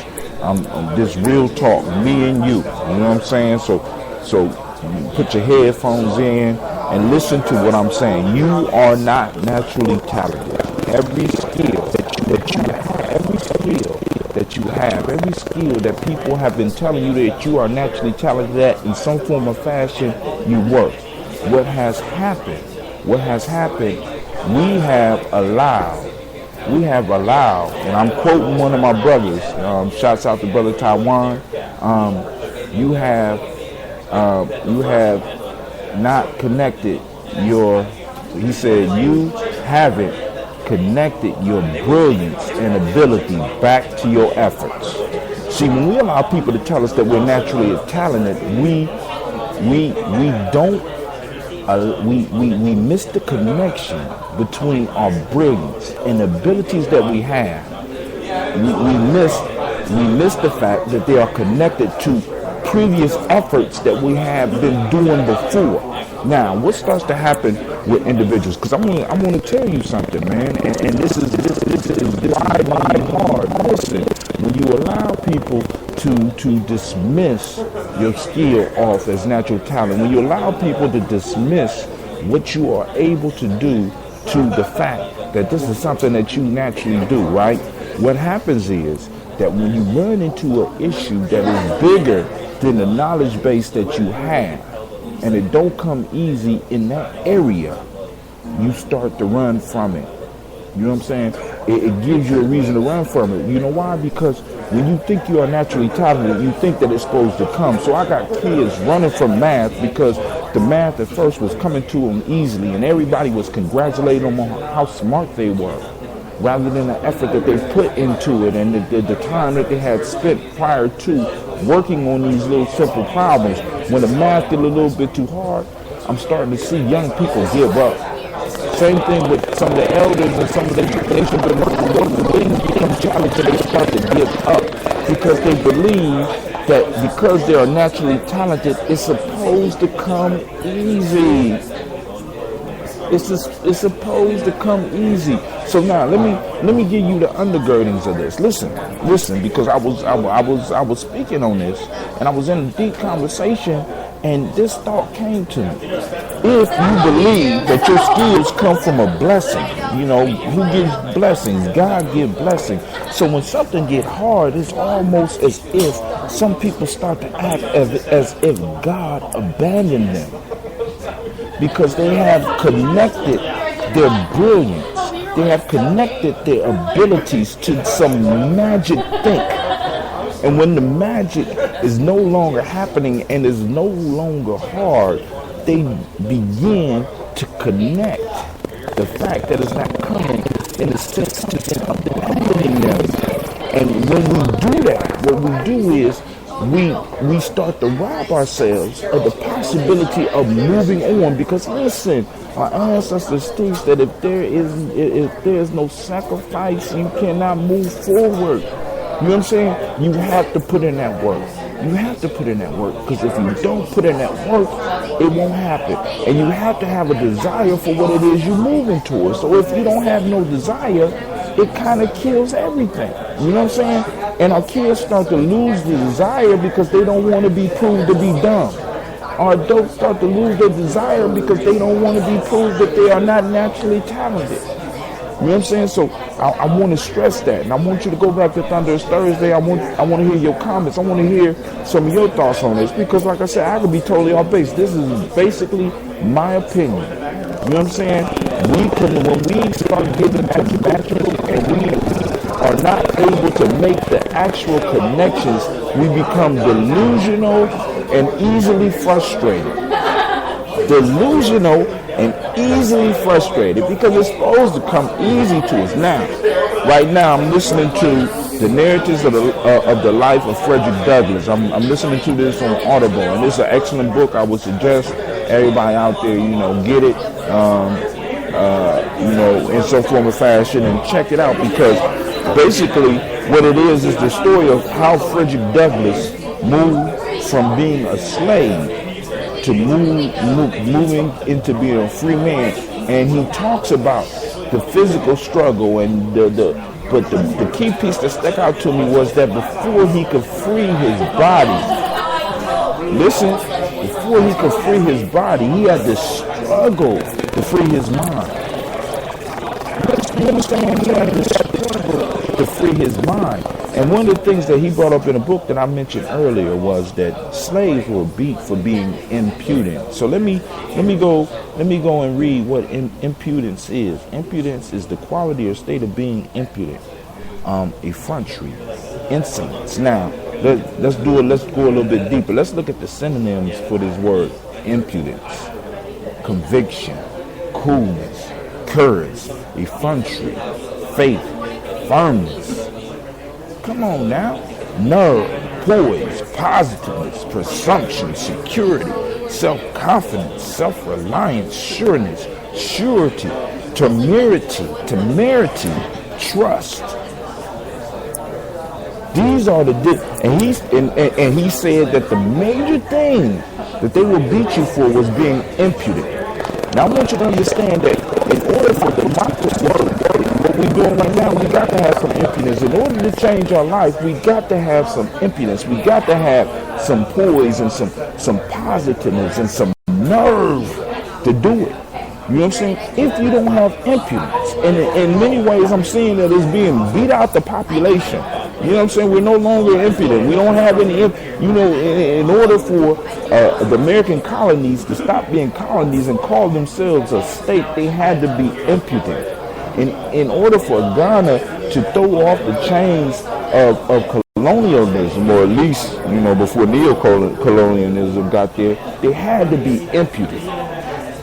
this real talk, me and you. You know what I'm saying? So put your headphones in and listen to what I'm saying. You are not naturally talented. Every skill that you have, every skill that you have, every skill that people have been telling you that you are naturally talented at, in some form or fashion, you work. What has happened, we have allowed, and I'm quoting one of my brothers, shouts out to Brother Taiwan, you have not connected he said, you haven't connected your brilliance and ability back to your efforts. See, when we allow people to tell us that we're naturally talented, we don't we miss the connection between our brilliance and abilities that we have. We miss the fact that they are connected to previous efforts that we have been doing before. Now, what starts to happen with individuals? Because I want to tell you something, man, and this is my hard. Listen, when you allow people to dismiss your skill off as natural talent, when you allow people to dismiss what you are able to do to the fact that this is something that you naturally do, right? What happens is that when you run into an issue that is bigger than the knowledge base that you have, and it don't come easy in that area, you start to run from it. You know what I'm saying? It gives you a reason to run from it. You know why? Because when you think you are naturally talented, you think that it's supposed to come. So I got kids running from math because the math at first was coming to them easily, and everybody was congratulating them on how smart they were, rather than the effort that they put into it and the time that they had spent prior to working on these little simple problems. When the math get a little bit too hard, I'm starting to see young people give up. Same thing with some of the elders and some of the nation when things become challenging, they start to give up because they believe that because they are naturally talented, it's supposed to come easy. It's supposed to come easy. So now let me give you the undergirdings of this. Listen, because I was speaking on this, and I was in a deep conversation, and this thought came to me. If you believe that your skills come from a blessing, you know, who gives blessings? God gives blessings. So when something get hard, it's almost as if some people start to act as if God abandoned them, because they have connected their brilliance, they have connected their abilities to some magic thing. And when the magic is no longer happening and is no longer hard, they begin to connect the fact that it's not coming in the sense of abandoning them. And when we do that, what we do is we start to rob ourselves of the possibility of moving on. Because listen, our ancestors teach that if there is no sacrifice, you cannot move forward. You know what I'm saying? You have to put in that work. You have to put in that work, because if you don't put in that work, it won't happen. And you have to have a desire for what it is you're moving towards. So if you don't have no desire, it kind of kills everything. You know what I'm saying? And our kids start to lose the desire because they don't want to be proved to be dumb. Our adults start to lose their desire because they don't want to be proved that they are not naturally talented. You know what I'm saying? So I want to stress that, and I want you to go back to Thunderous Thursday. I want to hear your comments. I want to hear some of your thoughts on this, because like I said, I could be totally off base. This is basically my opinion. You know what I'm saying? When we start getting natural and we are not able to make the actual connections, we become delusional and easily frustrated. Delusional and easily frustrated, because it's supposed to come easy to us. Now, right now, I'm listening to the narratives of the life of Frederick Douglass. I'm listening to this on Audible, and it's an excellent book. I would suggest everybody out there, get it, in some form or fashion, and check it out, because basically what it is the story of how Frederick Douglass moved from being a slave to moving into being a free man. And he talks about the physical struggle, and but the key piece that stuck out to me was that before he could free his body, before he could free his body, he had to struggle to free his mind. You understand? He had to struggle to free his mind. And one of the things that he brought up in a book that I mentioned earlier was that slaves were beat for being impudent. So let me go and read what impudence is. Impudence is the quality or state of being impudent, effrontery, insolence. Now let's go a little bit deeper. Let's look at the synonyms for this word: impudence, conviction, coolness, courage, effrontery, faith, firmness. Come on now. Nerve, poise, positiveness, presumption, security, self-confidence, self-reliance, sureness, surety, temerity, trust. These are the and he said that the major thing that they will beat you for was being impudent. Now I want you to understand that in order for democracy, what we're doing right now, we got to have some impudence. In order to change our life, we got to have some impudence. We got to have some poise and some positiveness and some nerve to do it. You know what I'm saying? If you don't have impudence, and in many ways I'm seeing that it's being beat out the population. You know what I'm saying? We're no longer impudent. We don't have any, in order for the American colonies to stop being colonies and call themselves a state, they had to be impudent. In order for Ghana to throw off the chains of colonialism, or at least, before neo-colonialism got there, they had to be impudent.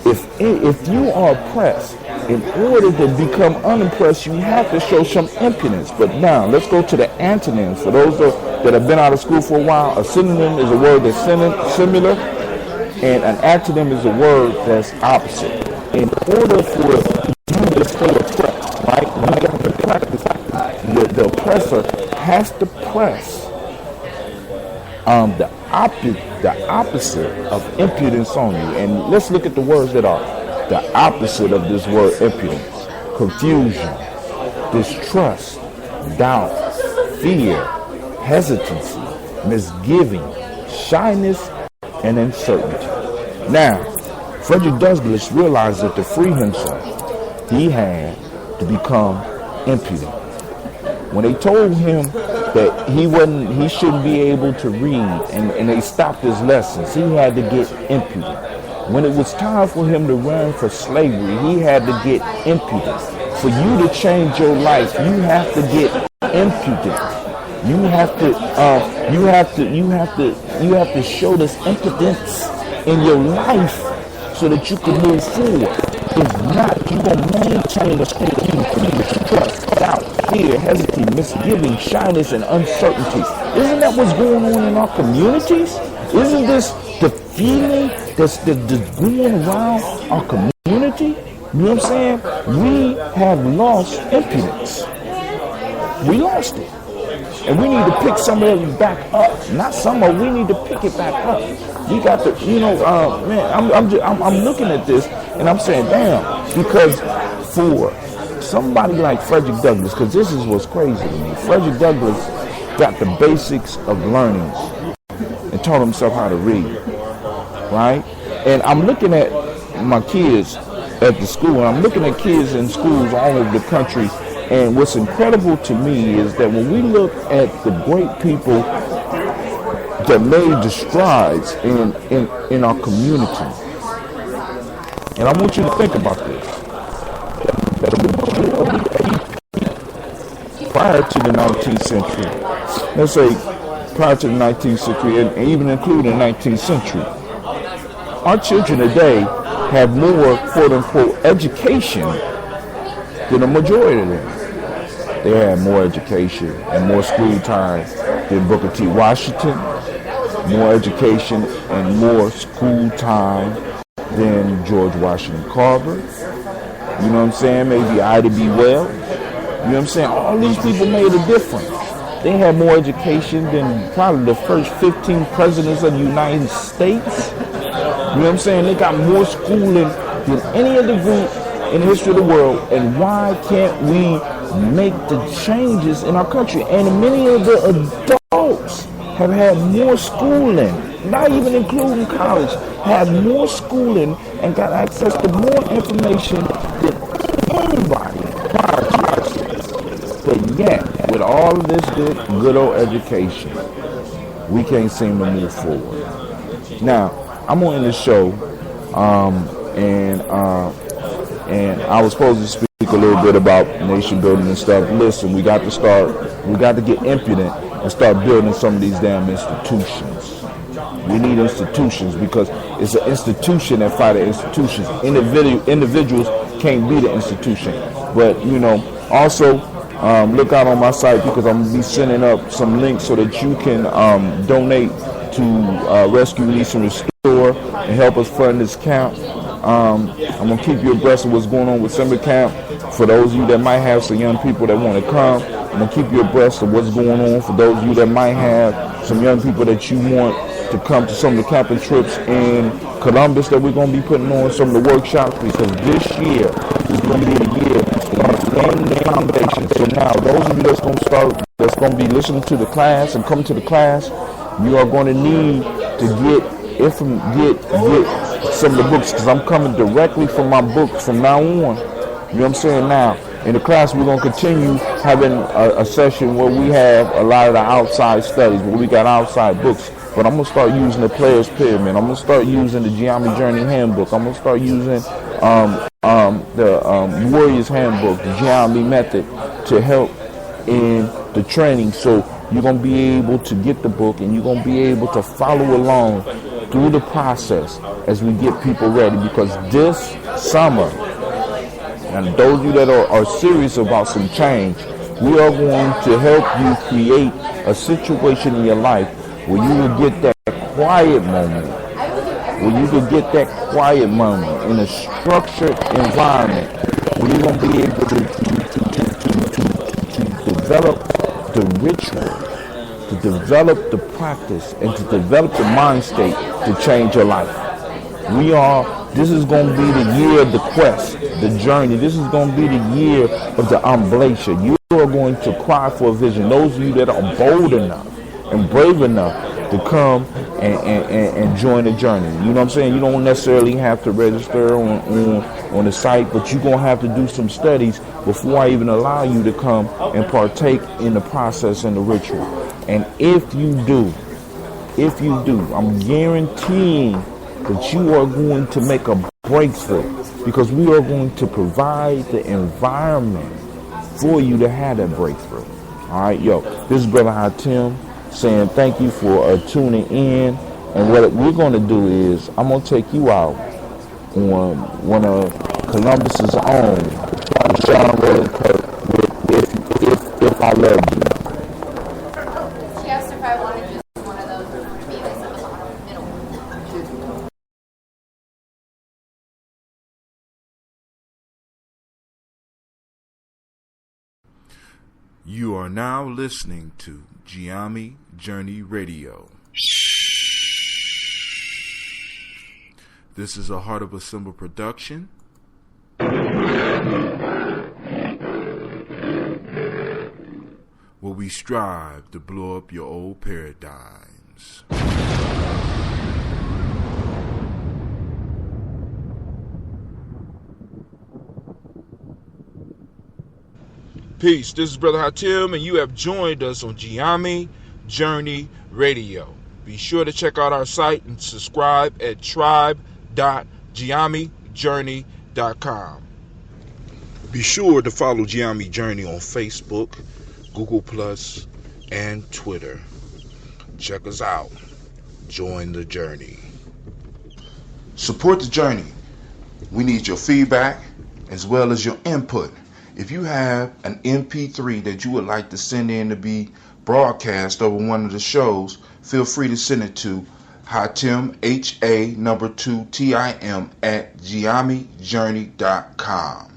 If you are oppressed, in order to become unimpressed, you have to show some impudence. But now, let's go to the antonyms. For those that have been out of school for a while, a synonym is a word that's similar, and an antonym is a word that's opposite. In order for you to stay oppressed, right, you have to practice. The oppressor has to press the opposite of impudence on you. And let's look at the words that are the opposite of this word impudence: confusion, distrust, doubt, fear, hesitancy, misgiving, shyness, and uncertainty. Now, Frederick Douglass realized that to free himself, he had to become impudent. When they told him that he shouldn't be able to read, and they stopped his lessons, he had to get impudent. When it was time for him to run for slavery, he had to get impudent. For you to change your life, you have to get impudent. You have to show this impudence in your life so that you can move forward. If not, you're going to maintain a state of trust, doubt, fear, hesitancy, misgiving, shyness, and uncertainty. Isn't that what's going on in our communities? Isn't this the feeling that's going around our community? You know what I'm saying? We have lost impudence. We lost it. And we need to pick some of it back up. Not some of it, we need to pick it back up. We got to, I'm looking at this and I'm saying, damn, because for somebody like Frederick Douglass, because this is what's crazy to me, Frederick Douglass got the basics of learning and taught himself how to read, right? And I'm looking at my kids at the school, and I'm looking at kids in schools all over the country. And what's incredible to me is that when we look at the great people that made the strides in our community, and I want you to think about this. Prior to the 19th century, let's say prior to the 19th century, and even including the 19th century, our children today have more quote-unquote education than a majority of them. They had more education and more school time than Booker T. Washington, more education and more school time than George Washington Carver. You know what I'm saying? Maybe Ida B. Wells. You know what I'm saying? All these people made a difference. They had more education than probably the first 15 presidents of the United States. You know what I'm saying? They got more schooling than any other group in the history of the world. And why can't we make the changes in our country? And many of the adults have had more schooling, not even including college, had more schooling and got access to more information than anybody prior to us. But yet, with all of this good old education, we can't seem to move forward. Now, I'm going to end the show, and I was supposed to speak a little bit about nation building and stuff. Listen, we got to get impudent and start building some of these damn institutions. We need institutions because it's an institution that fight institutions. Individuals can't be the institution. But, also, look out on my site because I'm going to be sending up some links so that you can donate to Rescue, Release, and Restore and help us fund this camp. I'm going to keep you abreast of what's going on with summer camp. For those of you that might have some young people that want to come, I'm going to keep you abreast of what's going on. For those of you that might have some young people that you want to come to some of the camping trips in Columbus that we're going to be putting on, some of the workshops, because this year is going to be the year laying the foundation. So now, those of you that's going to be listening to the class and coming to the class, you are going to need to get some of the books, because I'm coming directly from my books from now on. You know what I'm saying? Now, in the class, we're going to continue having a session where we have a lot of the outside studies, where we got outside books. But I'm going to start using the Player's Pyramid. I'm going to start using the Geometry Journey Handbook. I'm going to start using the Warrior's Handbook, the Geometry Method, to help in the training. So you're going to be able to get the book and you're going to be able to follow along through the process as we get people ready. Because this summer, and those of you that are serious about some change, we are going to help you create a situation in your life where you will get that quiet moment, in a structured environment, where you're going to be able to develop the ritual, to develop the practice, and to develop the mind state to change your life. This is going to be the year of the quest, the journey. This is going to be the year of the oblation. You are going to cry for a vision. Those of you that are bold enough and brave enough to come and join the journey. You know what I'm saying? You don't necessarily have to register on the site, but you're going to have to do some studies before I even allow you to come and partake in the process and the ritual. And if you do, I'm guaranteeing that you are going to make a breakthrough, because we are going to provide the environment for you to have that breakthrough. All right, this is Brother Hatim saying thank you for tuning in. And what we're going to do is I'm going to take you out on one of Columbus's own, Sean Kirk, with If I Love You. She asked if I wanted just one of those or to be like some of the middle. You are now listening to Geometry Journey Radio. This is a Heart of a Symbol production. Where we strive to blow up your old paradigms. Peace. This is Brother Hatim, and you have joined us on Geometry Journey Radio. Be sure to check out our site and subscribe at tribe.geometryjourney.com. Be sure to follow Geometry Journey on Facebook, Google+, and Twitter. Check us out. Join the journey. Support the journey. We need your feedback as well as your input. If you have an MP3 that you would like to send in to be broadcast over one of the shows, feel free to send it to Hatim, HA2TIM @geometryjourney.com.